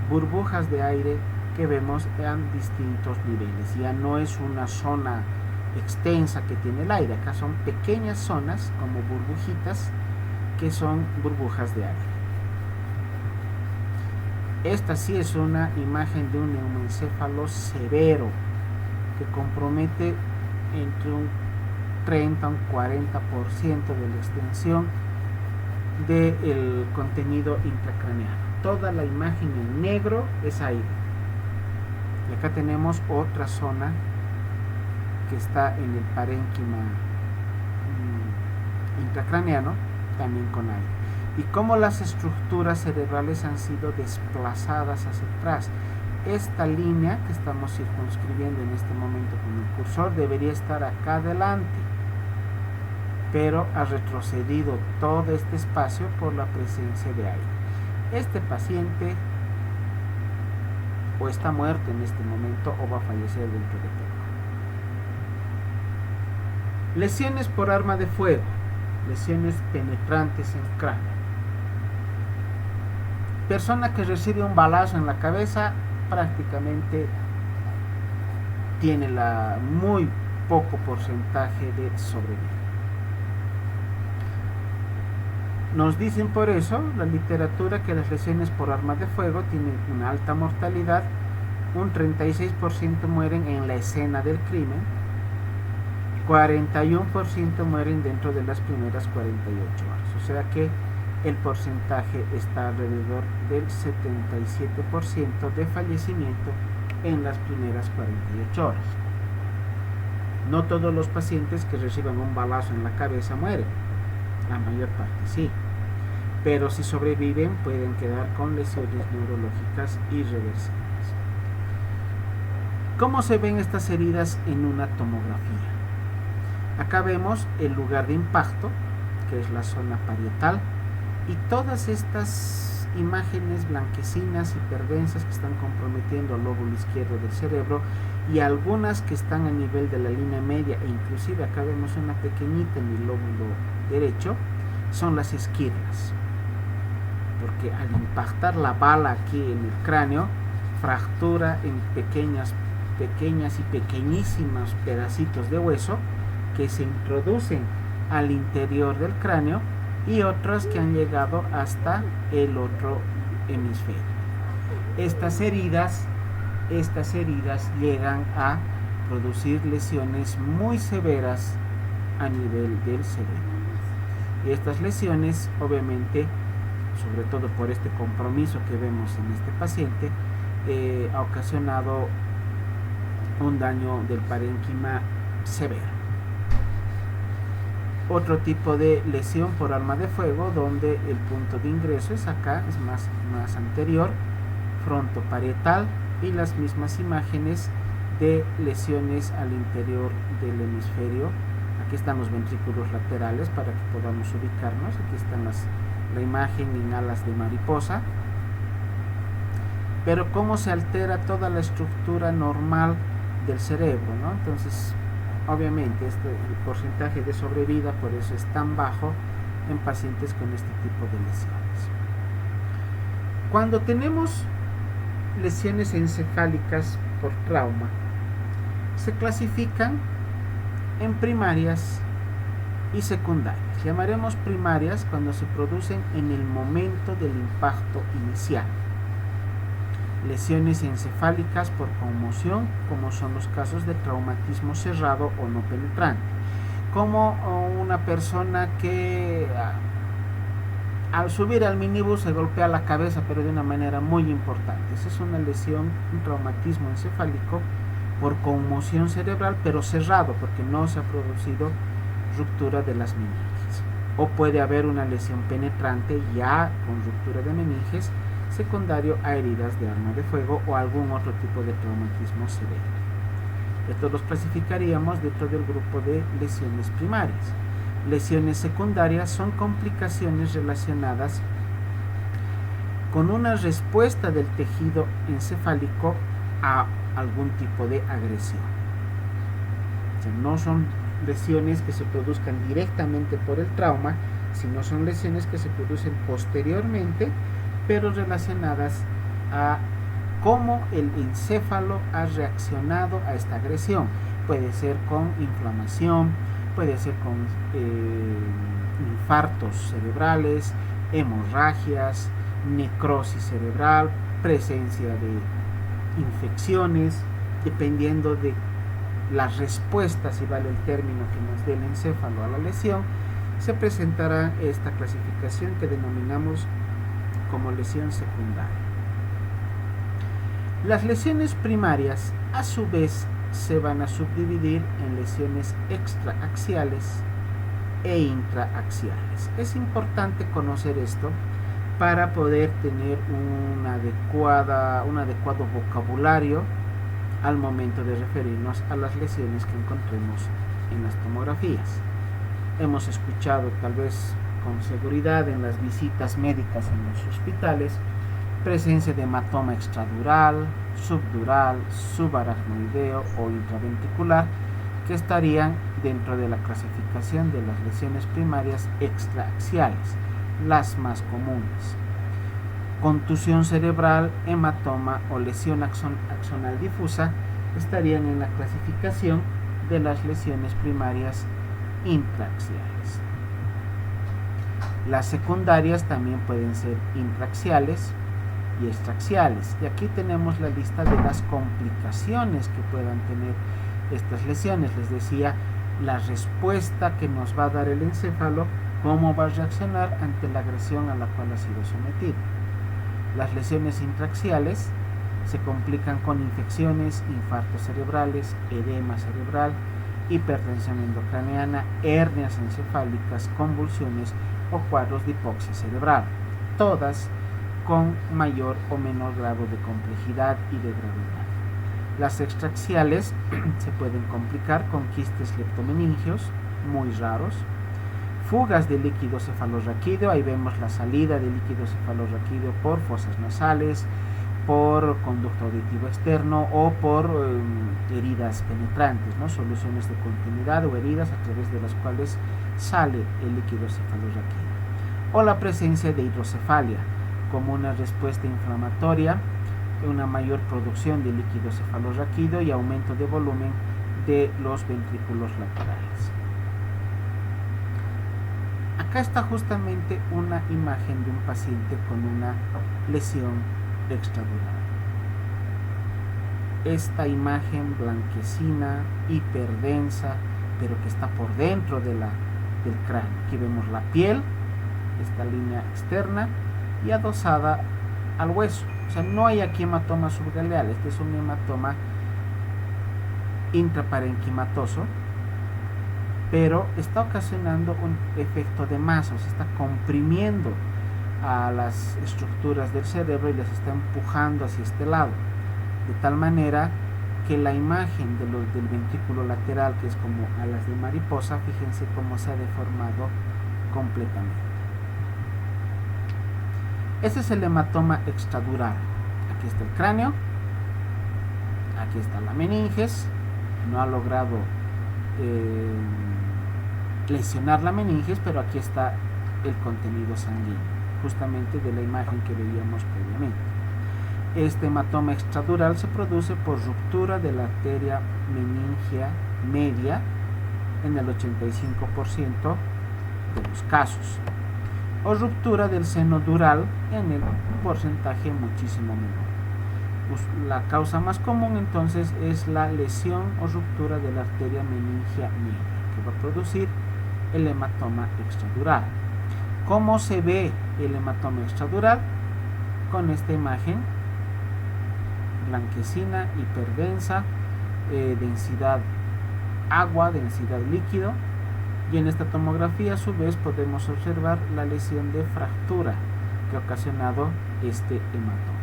Burbujas de aire que vemos en distintos niveles. Ya no es una zona extensa que tiene el aire. Acá son pequeñas zonas como burbujitas que son burbujas de aire. Esta sí es una imagen de un neumoencéfalo severo que compromete entre un 30 a un 40% de la extensión del contenido intracraneano. Toda la imagen en negro es aire. Y acá tenemos otra zona que está en el parénquima intracraneano, también con aire. Y cómo las estructuras cerebrales han sido desplazadas hacia atrás. Esta línea que estamos circunscribiendo en este momento con el cursor debería estar acá adelante, pero ha retrocedido todo este espacio por la presencia de aire. Este paciente o está muerto en este momento o va a fallecer dentro de poco. Lesiones por arma de fuego, lesiones penetrantes en cráneo. Persona que recibe un balazo en la cabeza prácticamente tiene muy poco porcentaje de sobrevivir. Nos dicen por eso la literatura que las lesiones por arma de fuego tienen una alta mortalidad, un 36% mueren en la escena del crimen, 41% mueren dentro de las primeras 48 horas, o sea que el porcentaje está alrededor del 77% de fallecimiento en las primeras 48 horas. No todos los pacientes que reciban un balazo en la cabeza mueren, la mayor parte sí, pero si sobreviven pueden quedar con lesiones neurológicas irreversibles. ¿Cómo se ven estas heridas en una tomografía? Acá vemos el lugar de impacto, que es la zona parietal, y todas estas imágenes blanquecinas hiperdensas que están comprometiendo el lóbulo izquierdo del cerebro, y algunas que están a nivel de la línea media, e inclusive acá vemos una pequeñita en el lóbulo derecho, son las esquirlas, porque al impactar la bala aquí en el cráneo, fractura en pequeñas y pequeñísimos pedacitos de hueso que se introducen al interior del cráneo, y otras que han llegado hasta el otro hemisferio. Estas heridas llegan a producir lesiones muy severas a nivel del cerebro. Y estas lesiones, obviamente, sobre todo por este compromiso que vemos en este paciente, ha ocasionado un daño del parénquima severo. Otro tipo de lesión por arma de fuego, donde el punto de ingreso es acá, es más anterior, frontoparietal, y las mismas imágenes de lesiones al interior del hemisferio. Aquí están los ventrículos laterales para que podamos ubicarnos. Aquí están la imagen en alas de mariposa. Pero cómo se altera toda la estructura normal del cerebro, ¿no? Entonces, obviamente, el porcentaje de sobrevida por eso es tan bajo en pacientes con este tipo de lesiones. Cuando tenemos lesiones encefálicas por trauma, se clasifican en primarias y secundarias. Llamaremos primarias cuando se producen en el momento del impacto inicial. Lesiones encefálicas por conmoción, como son los casos de traumatismo cerrado o no penetrante, como una persona que al subir al minibús se golpea la cabeza, pero de una manera muy importante. Esa es una lesión, un traumatismo encefálico por conmoción cerebral, pero cerrado, porque no se ha producido ruptura de las meninges. O puede haber una lesión penetrante ya con ruptura de meninges, secundario a heridas de arma de fuego o algún otro tipo de traumatismo severo. Estos los clasificaríamos dentro del grupo de lesiones primarias. Lesiones secundarias son complicaciones relacionadas con una respuesta del tejido encefálico a algún tipo de agresión. O sea, no son lesiones que se produzcan directamente por el trauma, sino son lesiones que se producen posteriormente, pero relacionadas a cómo el encéfalo ha reaccionado a esta agresión. Puede ser con inflamación, puede ser con infartos cerebrales, hemorragias, necrosis cerebral, presencia de infecciones, dependiendo de la respuesta, si vale el término, que nos dé el encéfalo a la lesión, se presentará esta clasificación que denominamos como lesión secundaria. Las lesiones primarias, a su vez, se van a subdividir en lesiones extraaxiales e intraaxiales. Es importante conocer esto para poder tener un adecuado vocabulario al momento de referirnos a las lesiones que encontremos en las tomografías. Hemos escuchado tal vez con seguridad en las visitas médicas en los hospitales presencia de hematoma extradural, subdural, subaracnoideo o intraventricular, que estarían dentro de la clasificación de las lesiones primarias extraaxiales, las más comunes. Contusión cerebral, hematoma o lesión axonal difusa estarían en la clasificación de las lesiones primarias intraaxiales. Las secundarias también pueden ser intraxiales y extraxiales. Y aquí tenemos la lista de las complicaciones que puedan tener estas lesiones. Les decía, la respuesta que nos va a dar el encéfalo, cómo va a reaccionar ante la agresión a la cual ha sido sometido. Las lesiones intraxiales se complican con infecciones, infartos cerebrales, edema cerebral, hipertensión endocraniana, hernias encefálicas, convulsiones o cuadros de hipoxia cerebral, todas con mayor o menor grado de complejidad y de gravedad. Las extraxiales se pueden complicar con quistes leptomeningios, muy raros, fugas de líquido cefalorraquídeo, ahí vemos la salida de líquido cefalorraquídeo por fosas nasales, por conducto auditivo externo o por heridas penetrantes, ¿no? Soluciones de continuidad o heridas a través de las cuales sale el líquido cefalorraquídeo. O la presencia de hidrocefalia, como una respuesta inflamatoria, una mayor producción de líquido cefalorraquídeo y aumento de volumen de los ventrículos laterales. Acá está justamente una imagen de un paciente con una lesión extradural. Esta imagen blanquecina, hiperdensa, pero que está por dentro del cráneo. Aquí vemos la piel, esta línea externa y adosada al hueso. O sea, no hay aquí hematoma subgaleal, este es un hematoma intraparenquimatoso, pero está ocasionando un efecto de masa, o sea, está comprimiendo a las estructuras del cerebro y las está empujando hacia este lado, de tal manera que la imagen del ventrículo lateral, que es como alas de mariposa, fíjense cómo se ha deformado completamente. Ese es el hematoma extradural. Aquí está el cráneo, aquí está la meninges, no ha logrado lesionar la meninges, pero aquí está el contenido sanguíneo, justamente de la imagen que veíamos previamente. Este hematoma extradural se produce por ruptura de la arteria meningia media en el 85% de los casos, o ruptura del seno dural en el porcentaje muchísimo menor. Pues la causa más común entonces es la lesión o ruptura de la arteria meningia media, que va a producir el hematoma extradural. ¿Cómo se ve el hematoma extradural? Con esta imagen blanquecina, hiperdensa, densidad agua, densidad líquido, y en esta tomografía a su vez podemos observar la lesión de fractura que ha ocasionado este hematoma.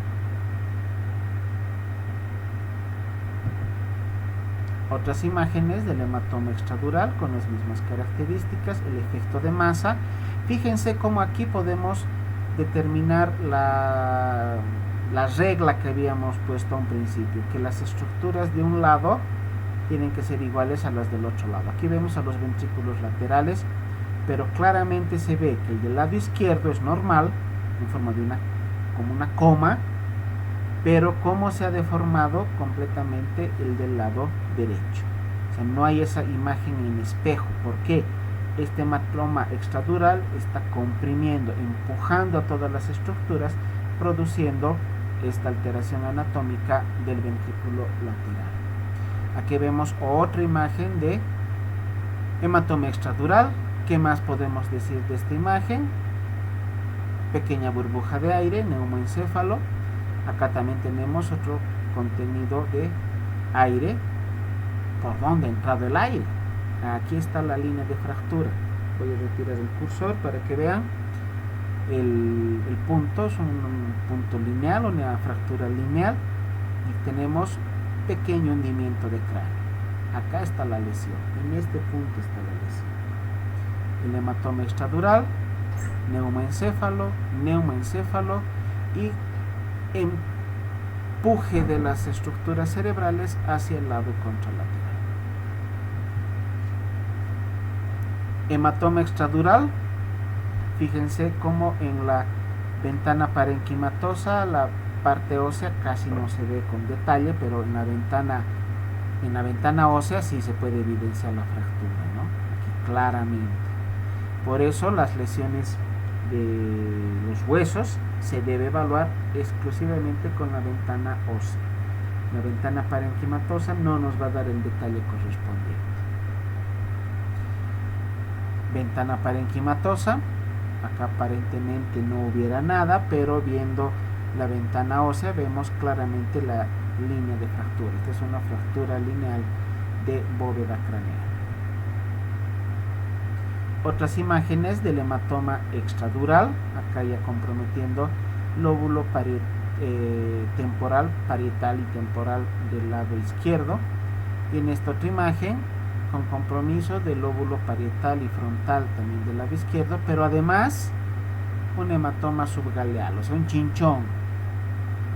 Otras imágenes del hematoma extradural con las mismas características, el efecto de masa. Fíjense cómo aquí podemos determinar la regla que habíamos puesto a un principio, que las estructuras de un lado tienen que ser iguales a las del otro lado. Aquí vemos a los ventrículos laterales, pero claramente se ve que el del lado izquierdo es normal, en forma de como una coma, pero cómo se ha deformado completamente el del lado derecho. O sea, no hay esa imagen en espejo. ¿Por qué? Este hematoma extradural está comprimiendo, empujando a todas las estructuras, produciendo esta alteración anatómica del ventrículo lateral. Aquí vemos otra imagen de hematoma extradural. ¿Qué más podemos decir de esta imagen? Pequeña burbuja de aire, neumoencéfalo. Acá también tenemos otro contenido de aire. ¿Por dónde ha entrado el aire? Aquí está la línea de fractura. Voy a retirar el cursor para que vean. El punto es un punto lineal, una fractura lineal, y tenemos pequeño hundimiento de cráneo. Acá está la lesión, en este punto está la lesión. El hematoma extradural, neumoencéfalo y empuje de las estructuras cerebrales hacia el lado contralateral. Hematoma extradural, fíjense cómo en la ventana parenquimatosa la parte ósea casi no se ve con detalle, pero en la ventana ósea sí se puede evidenciar la fractura, ¿no? Aquí claramente. Por eso las lesiones de los huesos se debe evaluar exclusivamente con la ventana ósea. La ventana parenquimatosa no nos va a dar el detalle correspondiente. Ventana parenquimatosa, acá aparentemente no hubiera nada, pero viendo la ventana ósea vemos claramente la línea de fractura. Esta es una fractura lineal de bóveda craneal. Otras imágenes del hematoma extradural, acá ya comprometiendo lóbulo temporal, parietal y temporal del lado izquierdo. Y en esta otra imagen, con compromiso del lóbulo parietal y frontal también del lado izquierdo, pero además un hematoma subgaleal, o sea, un chinchón.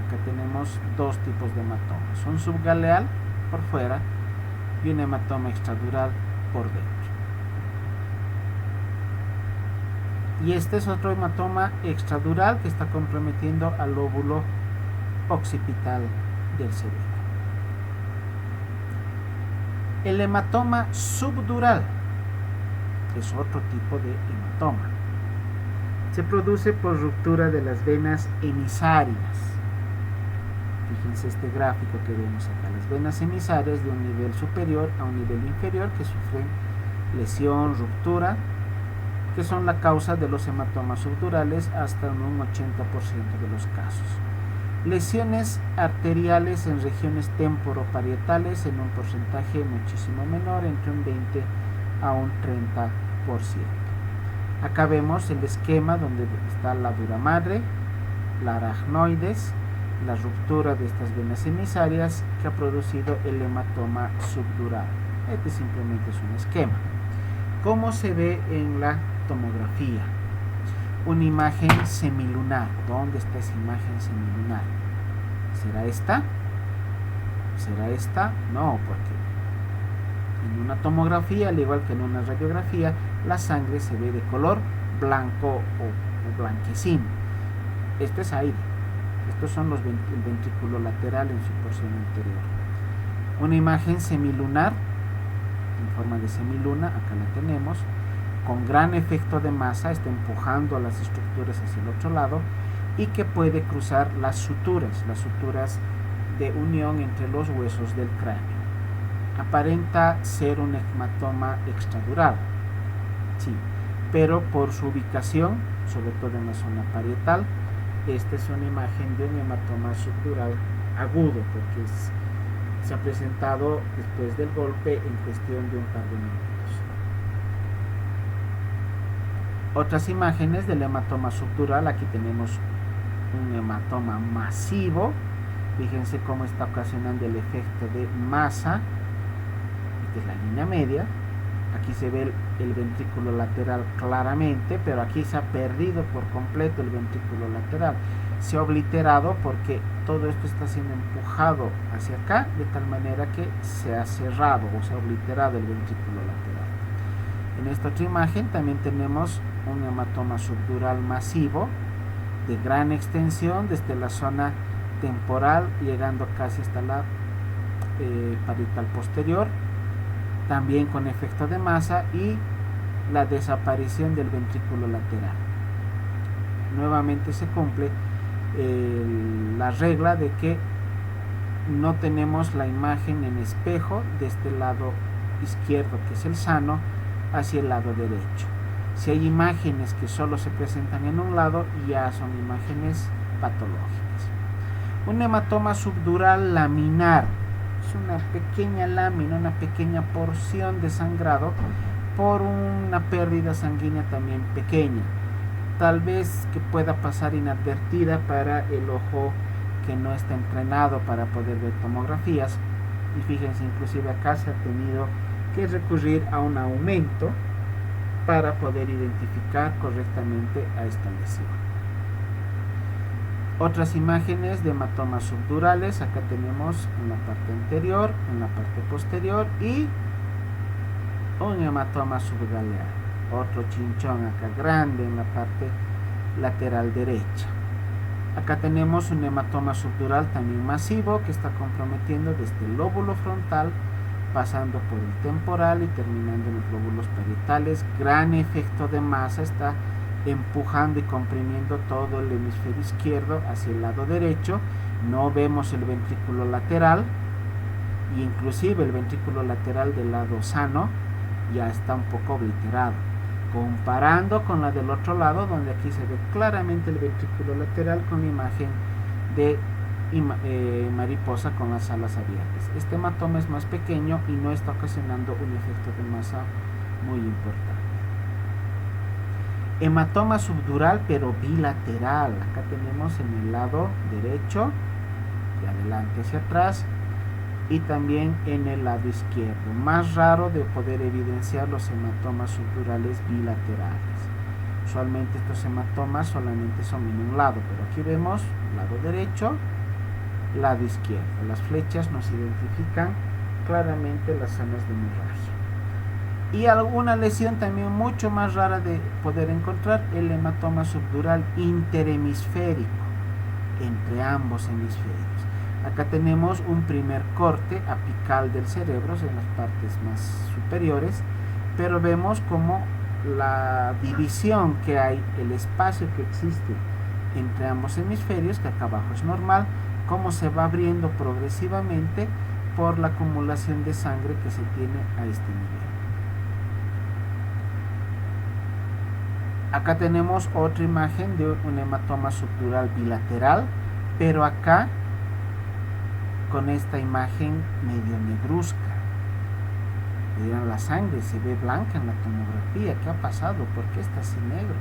Acá tenemos dos tipos de hematomas, un subgaleal por fuera y un hematoma extradural por dentro. Y este es otro hematoma extradural que está comprometiendo al lóbulo occipital del cerebro. El hematoma subdural es otro tipo de hematoma. Se produce por ruptura de las venas emisarias. Fíjense este gráfico que vemos acá, las venas emisarias de un nivel superior a un nivel inferior que sufren lesión, ruptura, que son la causa de los hematomas subdurales hasta en un 80% de los casos. Lesiones arteriales en regiones temporoparietales en un porcentaje muchísimo menor, entre un 20 a un 30%. Acá vemos el esquema donde está la dura madre, la arachnoides, la ruptura de estas venas emisarias que ha producido el hematoma subdural. Este simplemente es un esquema. ¿Cómo se ve en la tomografía? Una imagen semilunar. ¿Dónde está esa imagen semilunar? ¿Será esta? ¿Será esta? No, porque en una tomografía, al igual que en una radiografía, la sangre se ve de color blanco o blanquecino. Este es aire. Estos son el ventrículo lateral en su porción anterior. Una imagen semilunar, en forma de semiluna, acá la tenemos, con gran efecto de masa, está empujando a las estructuras hacia el otro lado y que puede cruzar las suturas de unión entre los huesos del cráneo. Aparenta ser un hematoma extradural, sí, pero por su ubicación, sobre todo en la zona parietal, esta es una imagen de un hematoma subdural agudo, porque se ha presentado después del golpe en cuestión de un par de minutos. Otras imágenes del hematoma subdural, aquí tenemos un hematoma masivo, fíjense cómo está ocasionando el efecto de masa. Esta es la línea media, aquí se ve el ventrículo lateral claramente, pero aquí se ha perdido por completo el ventrículo lateral, se ha obliterado porque todo esto está siendo empujado hacia acá, de tal manera que se ha cerrado o se ha obliterado el ventrículo lateral. En esta otra imagen también tenemos un hematoma subdural masivo de gran extensión desde la zona temporal llegando casi hasta la parietal posterior, también con efecto de masa y la desaparición del ventrículo lateral. Nuevamente se cumple la regla de que no tenemos la imagen en espejo de este lado izquierdo, que es el sano, hacia el lado derecho. Si hay imágenes que solo se presentan en un lado, ya son imágenes patológicas. Un hematoma subdural laminar es una pequeña lámina, una pequeña porción de sangrado por una pérdida sanguínea también pequeña, tal vez que pueda pasar inadvertida para el ojo que no está entrenado para poder ver tomografías. Y fíjense, inclusive acá se ha tenido que recurrir a un aumento para poder identificar correctamente a esta lesión. Otras imágenes de hematomas subdurales, acá tenemos en la parte anterior, en la parte posterior y un hematoma subgaleal, otro chinchón acá grande en la parte lateral derecha. Acá tenemos un hematoma subdural también masivo que está comprometiendo desde el lóbulo frontal, pasando por el temporal y terminando en los lóbulos parietales. Gran efecto de masa está empujando y comprimiendo todo el hemisferio izquierdo hacia el lado derecho. No vemos el ventrículo lateral, e inclusive el ventrículo lateral del lado sano ya está un poco obliterado, comparando con la del otro lado, donde aquí se ve claramente el ventrículo lateral con la imagen de mariposa con las alas abiertas. Este hematoma es más pequeño y no está ocasionando un efecto de masa muy importante. Hematoma subdural pero bilateral. Acá tenemos en el lado derecho, de adelante hacia atrás, y también en el lado izquierdo. Más raro de poder evidenciar los hematomas subdurales bilaterales. Usualmente estos hematomas solamente son en un lado, pero aquí vemos lado derecho, lado izquierdo. Las flechas nos identifican claramente las zonas de hemorragia. Y alguna lesión también mucho más rara de poder encontrar, el hematoma subdural interhemisférico, entre ambos hemisferios. Acá tenemos un primer corte apical del cerebro en las partes más superiores, pero vemos como la división que hay, el espacio que existe entre ambos hemisferios, que acá abajo es normal, cómo se va abriendo progresivamente por la acumulación de sangre que se tiene a este nivel. Acá tenemos otra imagen de un hematoma subdural bilateral, pero acá con esta imagen medio negruzca. Dirán, la sangre se ve blanca en la tomografía. ¿Qué ha pasado? ¿Por qué está así negro?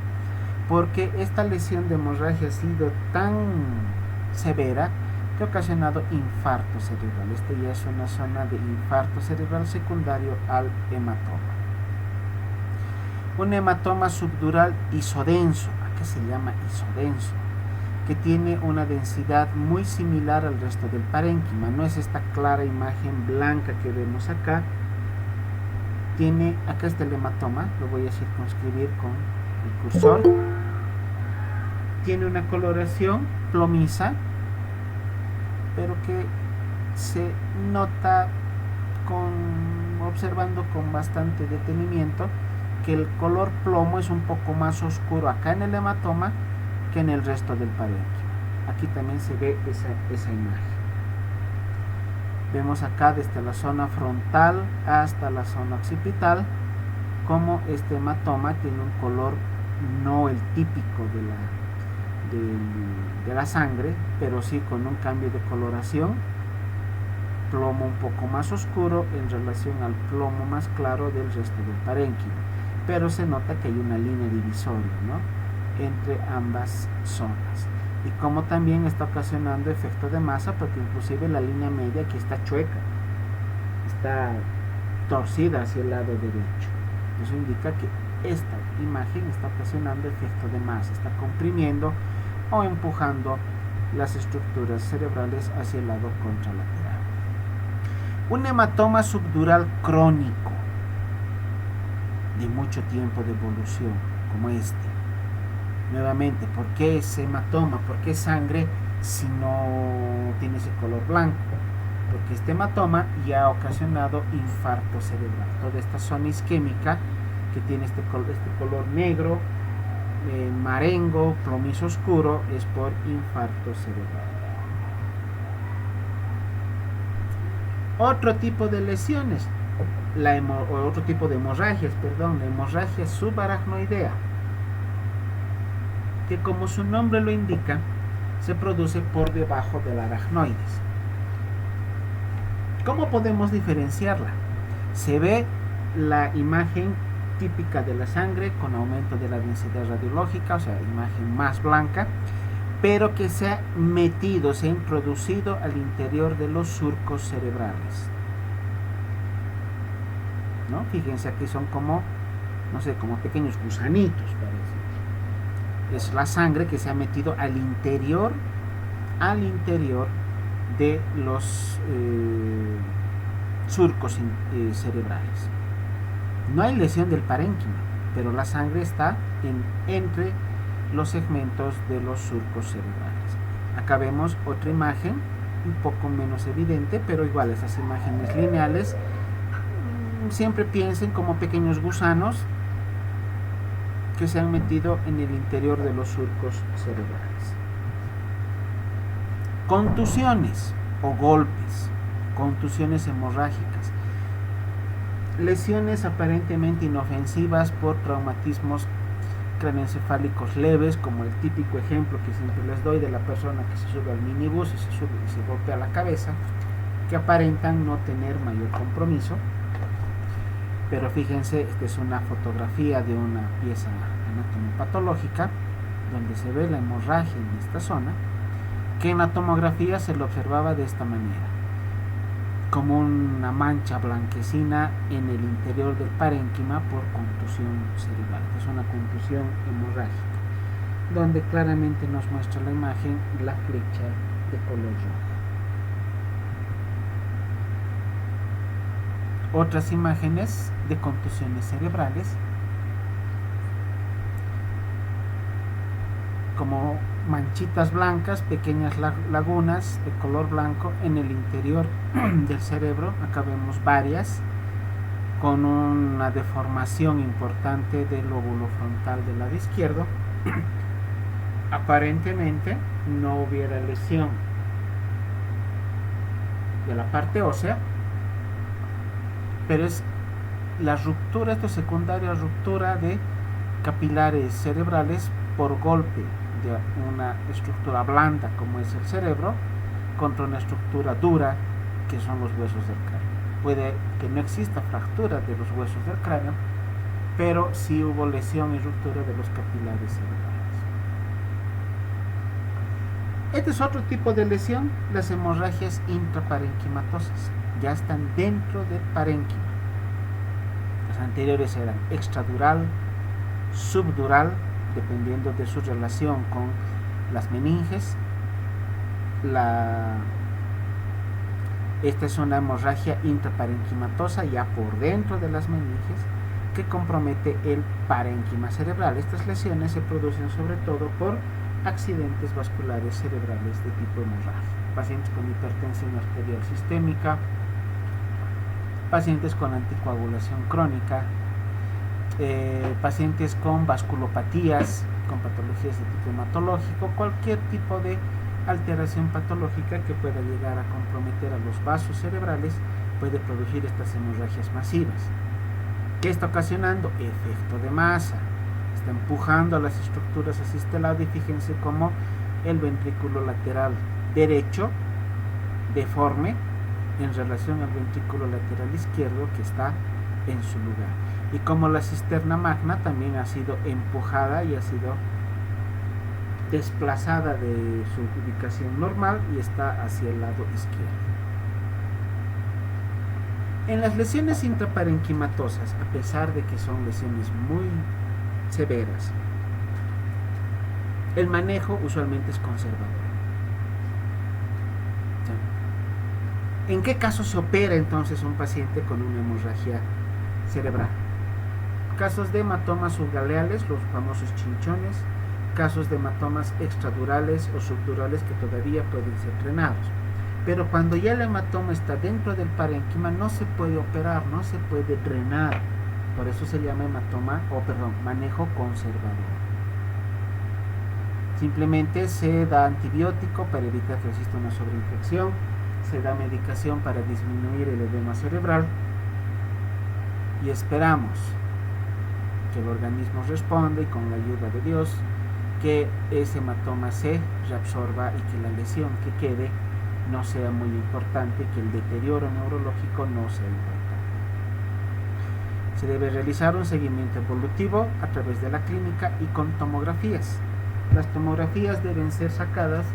Porque esta lesión de hemorragia ha sido tan severa que ha ocasionado infarto cerebral. Este ya es una zona de infarto cerebral secundario al hematoma. Un hematoma subdural isodenso, acá se llama isodenso, que tiene una densidad muy similar al resto del parénquima. No es esta clara imagen blanca que vemos acá. Acá está el hematoma, lo voy a circunscribir con el cursor. Tiene una coloración plomiza, pero que se nota observando con bastante detenimiento que el color plomo es un poco más oscuro acá en el hematoma que en el resto del parénquima. Aquí también se ve esa imagen. Vemos acá desde la zona frontal hasta la zona occipital como este hematoma tiene un color no el típico de la sangre, pero sí con un cambio de coloración, plomo un poco más oscuro en relación al plomo más claro del resto del parénquima, pero se nota que hay una línea divisoria, ¿no?, entre ambas zonas, y como también está ocasionando efecto de masa, porque inclusive la línea media aquí está chueca, está torcida hacia el lado derecho. Eso indica que esta imagen está ocasionando efecto de masa, está comprimiendo o empujando las estructuras cerebrales hacia el lado contralateral. Un hematoma subdural crónico de mucho tiempo de evolución, como este. Nuevamente, ¿por qué ese hematoma? ¿Por qué sangre si no tiene ese color blanco? Porque este hematoma ya ha ocasionado infarto cerebral. Toda esta zona isquémica que tiene este color negro, marengo, plomizo oscuro, es por infarto cerebral. Otro tipo de lesiones, otro tipo de hemorragias, la hemorragia subaracnoidea, que como su nombre lo indica, se produce por debajo del aracnoides. ¿Cómo podemos diferenciarla? Se ve la imagen típica de la sangre con aumento de la densidad radiológica, o sea, imagen más blanca, pero que se ha introducido al interior de los surcos cerebrales, ¿no? Fíjense, aquí son como, no sé, como pequeños gusanitos, parece. Es la sangre que se ha metido al interior de los surcos cerebrales. No hay lesión del parénquima, pero la sangre está entre los segmentos de los surcos cerebrales. Acá vemos otra imagen, un poco menos evidente, pero igual esas imágenes lineales, siempre piensen como pequeños gusanos que se han metido en el interior de los surcos cerebrales. Contusiones o golpes, contusiones hemorrágicas, lesiones aparentemente inofensivas por traumatismos craneoencefálicos leves, como el típico ejemplo que siempre les doy de la persona que se sube al minibús y se golpea la cabeza, que aparentan no tener mayor compromiso. Pero fíjense, esta es una fotografía de una pieza anatomopatológica donde se ve la hemorragia en esta zona, que en la tomografía se lo observaba de esta manera, como una mancha blanquecina en el interior del parénquima por contusión cerebral. Es una contusión hemorrágica, donde claramente nos muestra la imagen la flecha de color rojo. Otras imágenes de contusiones cerebrales, como manchitas blancas, pequeñas lagunas de color blanco en el interior del cerebro. Acá vemos varias, con una deformación importante del lóbulo frontal del lado izquierdo. Aparentemente no hubiera lesión de la parte ósea, pero es la ruptura, esto es secundaria ruptura de capilares cerebrales por golpe de una estructura blanda como es el cerebro contra una estructura dura que son los huesos del cráneo. Puede que no exista fractura de los huesos del cráneo, pero sí hubo lesión y ruptura de los capilares cerebrales. Este es otro tipo de lesión, las hemorragias intraparenquimatosas. Ya están dentro del parénquima. Las anteriores eran extradural, subdural, dependiendo de su relación con las meninges. Esta es una hemorragia intraparenquimatosa ya por dentro de las meninges que compromete el parénquima cerebral. Estas lesiones se producen sobre todo por accidentes vasculares cerebrales de tipo hemorrágico. Pacientes con hipertensión arterial sistémica, pacientes con anticoagulación crónica, pacientes con vasculopatías, con patologías de tipo hematológico, cualquier tipo de alteración patológica que pueda llegar a comprometer a los vasos cerebrales puede producir estas hemorragias masivas. ¿Qué está ocasionando? Efecto de masa. Está empujando a las estructuras hacia este lado y fíjense cómo el ventrículo lateral derecho deforme en relación al ventrículo lateral izquierdo que está en su lugar, y como la cisterna magna también ha sido empujada y ha sido desplazada de su ubicación normal y está hacia el lado izquierdo. En las lesiones intraparenquimatosas, a pesar de que son lesiones muy severas, el manejo usualmente es conservador. ¿En qué caso se opera entonces un paciente con una hemorragia cerebral? Casos de hematomas subgaleales, los famosos chinchones, casos de hematomas extradurales o subdurales que todavía pueden ser drenados. Pero cuando ya el hematoma está dentro del parénquima no se puede operar, no se puede drenar. Por eso se llama manejo conservador. Simplemente se da antibiótico para evitar que exista una sobreinfección, se da medicación para disminuir el edema cerebral y esperamos que el organismo responda y con la ayuda de Dios que ese hematoma se reabsorba y que la lesión que quede no sea muy importante, que el deterioro neurológico no sea importante. Se debe realizar un seguimiento evolutivo a través de la clínica y con tomografías. Las tomografías deben ser sacadas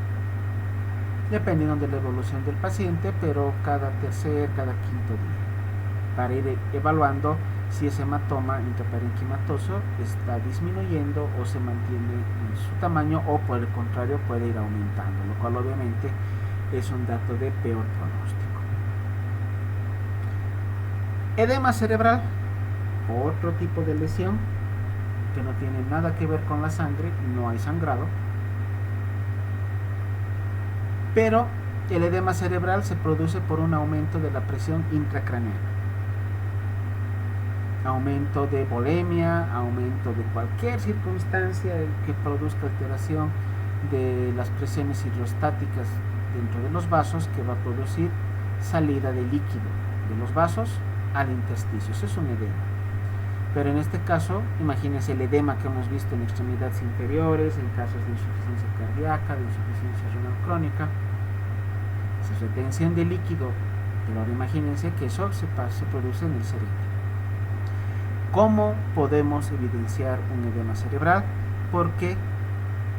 dependiendo de la evolución del paciente, pero cada tercer, cada quinto día, para ir evaluando si ese hematoma intraparenquimatoso está disminuyendo o se mantiene en su tamaño o por el contrario puede ir aumentando, lo cual obviamente es un dato de peor pronóstico. Edema cerebral, otro tipo de lesión que no tiene nada que ver con la sangre, no hay sangrado, pero el edema cerebral se produce por un aumento de la presión intracraneal. aumento de bulimia, aumento de cualquier circunstancia que produzca alteración de las presiones hidrostáticas dentro de los vasos, que va a producir salida de líquido de los vasos al intersticio. Eso es un edema. Pero en este caso, imagínense el edema que hemos visto en extremidades inferiores, en casos de insuficiencia cardíaca, de insuficiencia renal crónica, esa retención de líquido. Pero ahora imagínense que eso se produce en el cerebro. ¿Cómo podemos evidenciar un edema cerebral? Porque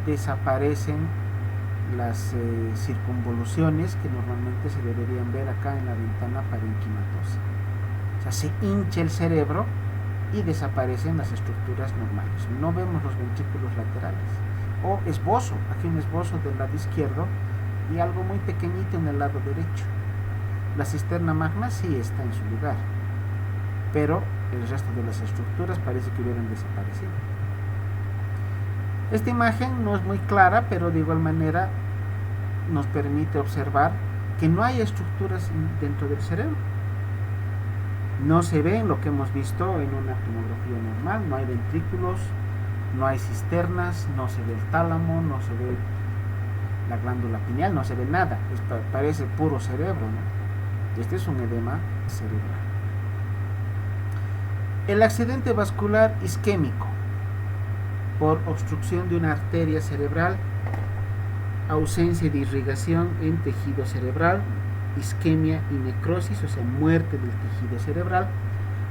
desaparecen las circunvoluciones que normalmente se deberían ver acá en la ventana parenquimatosa. O sea, se hincha el cerebro y desaparecen las estructuras normales. No vemos los ventrículos laterales. O esbozo, aquí un esbozo del lado izquierdo y algo muy pequeñito en el lado derecho. La cisterna magna sí está en su lugar, pero el resto de las estructuras parece que hubieran desaparecido. Esta imagen no es muy clara, pero de igual manera nos permite observar que no hay estructuras dentro del cerebro. No se ve lo que hemos visto en una tomografía normal, no hay ventrículos, no hay cisternas, no se ve el tálamo, no se ve la glándula pineal, no se ve nada, parece puro cerebro, ¿no? Este es un edema cerebral. El accidente vascular isquémico por obstrucción de una arteria cerebral, ausencia de irrigación en tejido cerebral, isquemia y necrosis, o sea, muerte del tejido cerebral,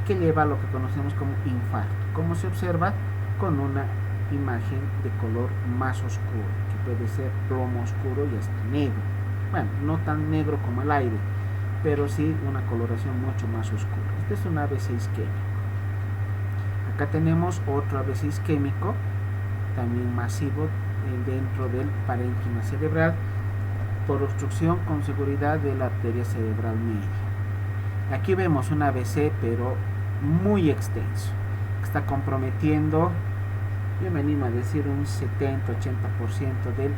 que lleva a lo que conocemos como infarto, como se observa con una imagen de color más oscuro, que puede ser plomo oscuro y hasta negro. Bueno, no tan negro como el aire, pero sí una coloración mucho más oscura. Este es un ABC isquémico. Acá tenemos otro ABC isquémico, también masivo, dentro del parénquima cerebral, por obstrucción con seguridad de la arteria cerebral media. Aquí vemos un ABC, pero muy extenso, que está comprometiendo, yo me animo a decir, un 70-80% del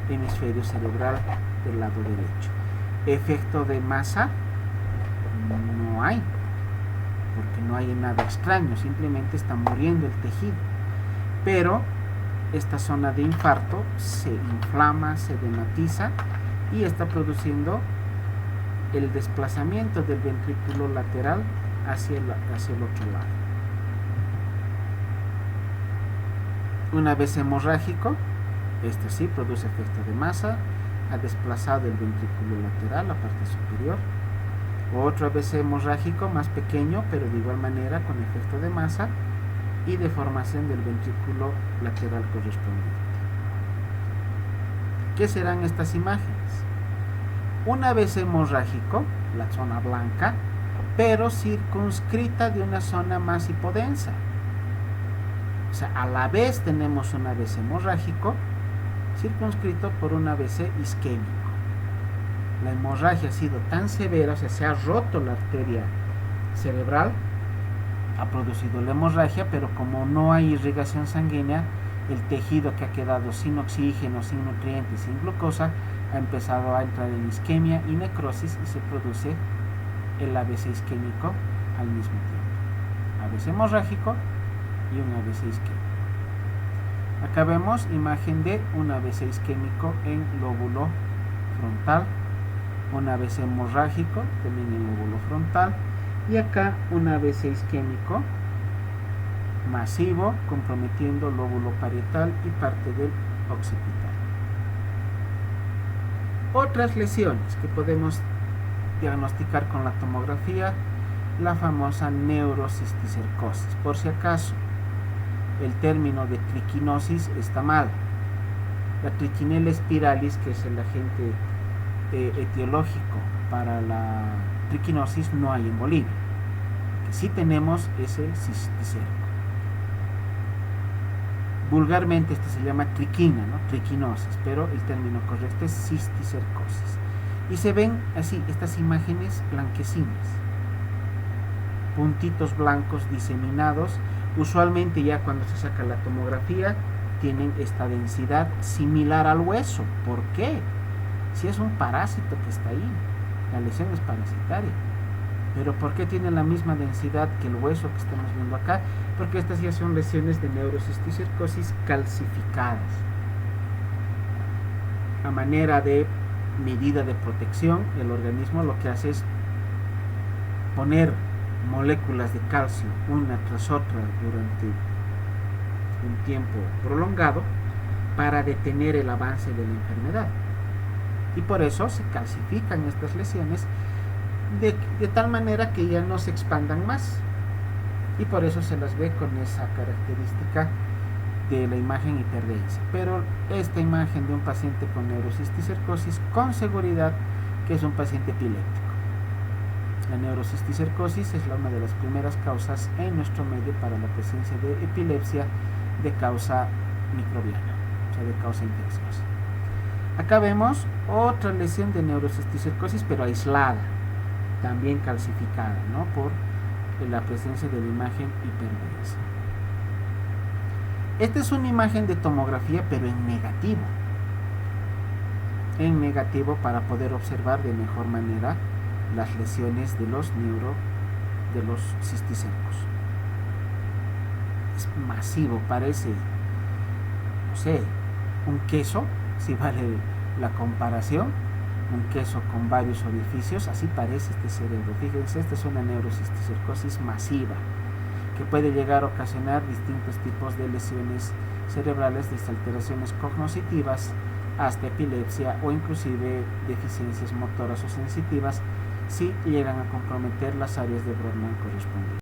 hemisferio cerebral del lado derecho. Efecto de masa no hay, porque no hay nada extraño, simplemente está muriendo el tejido. Pero esta zona de infarto se inflama, se edematiza y está produciendo el desplazamiento del ventrículo lateral hacia el otro lado. Una vez hemorrágico, este sí produce efecto de masa, ha desplazado el ventrículo lateral, la parte superior. Otro vez hemorrágico más pequeño, pero de igual manera con efecto de masa y deformación del ventrículo lateral correspondiente. ¿Qué serán estas imágenes? Una vez hemorrágico, la zona blanca, pero circunscrita de una zona más hipodensa. O sea, a la vez tenemos un ABC hemorrágico circunscrito por un ABC isquémico. La hemorragia ha sido tan severa, o sea, se ha roto la arteria cerebral, ha producido la hemorragia, pero como no hay irrigación sanguínea, el tejido que ha quedado sin oxígeno, sin nutrientes, sin glucosa, ha empezado a entrar en isquemia y necrosis y se produce el ABC isquémico al mismo tiempo. ABC hemorrágico y un ABC isquémico. Acá vemos imagen de un ABC isquémico en lóbulo frontal, un ABC hemorrágico también en lóbulo frontal, y acá un ABC isquémico masivo comprometiendo lóbulo parietal y parte del occipital. Otras lesiones que podemos diagnosticar con la tomografía, la famosa neurocisticercosis. Por si acaso el término de triquinosis está mal. La trichinella spiralis, que es el agente etiológico para la triquinosis, no hay en Bolivia. Lo que sí tenemos es el cisticerco. Vulgarmente esto se llama triquina, ¿no? Triquinosis, pero el término correcto es cisticercosis. Y se ven así estas imágenes blanquecinas, puntitos blancos diseminados. Usualmente ya cuando se saca la tomografía tienen esta densidad similar al hueso. ¿Por qué? Si es un parásito que está ahí, la lesión es parasitaria. Pero ¿por qué tiene la misma densidad que el hueso que estamos viendo acá? Porque estas ya son lesiones de neurocisticercosis calcificadas. A manera de medida de protección, el organismo lo que hace es poner moléculas de calcio una tras otra durante un tiempo prolongado para detener el avance de la enfermedad. Y por eso se calcifican estas lesiones de tal manera que ya no se expandan más. Y por eso se las ve con esa característica de la imagen hiperdensa. Pero esta imagen de un paciente con neurocisticercosis, con seguridad que es un paciente epiléptico. La neurocisticercosis es una de las primeras causas en nuestro medio para la presencia de epilepsia de causa microbiana, o sea, de causa infecciosa. Acá vemos otra lesión de neurocisticercosis, pero aislada, también calcificada, ¿no?, por la presencia de la imagen hiperdensa. Esta es una imagen de tomografía, pero en negativo para poder observar de mejor manera las lesiones de los cisticercos. Es masivo, parece, no sé, un queso, si vale la comparación, un queso con varios orificios, así parece este cerebro. Fíjense, esta es una neurocisticercosis masiva que puede llegar a ocasionar distintos tipos de lesiones cerebrales, desde alteraciones cognitivas hasta epilepsia o inclusive deficiencias motoras o sensitivas si llegan a comprometer las áreas de Brodmann correspondientes.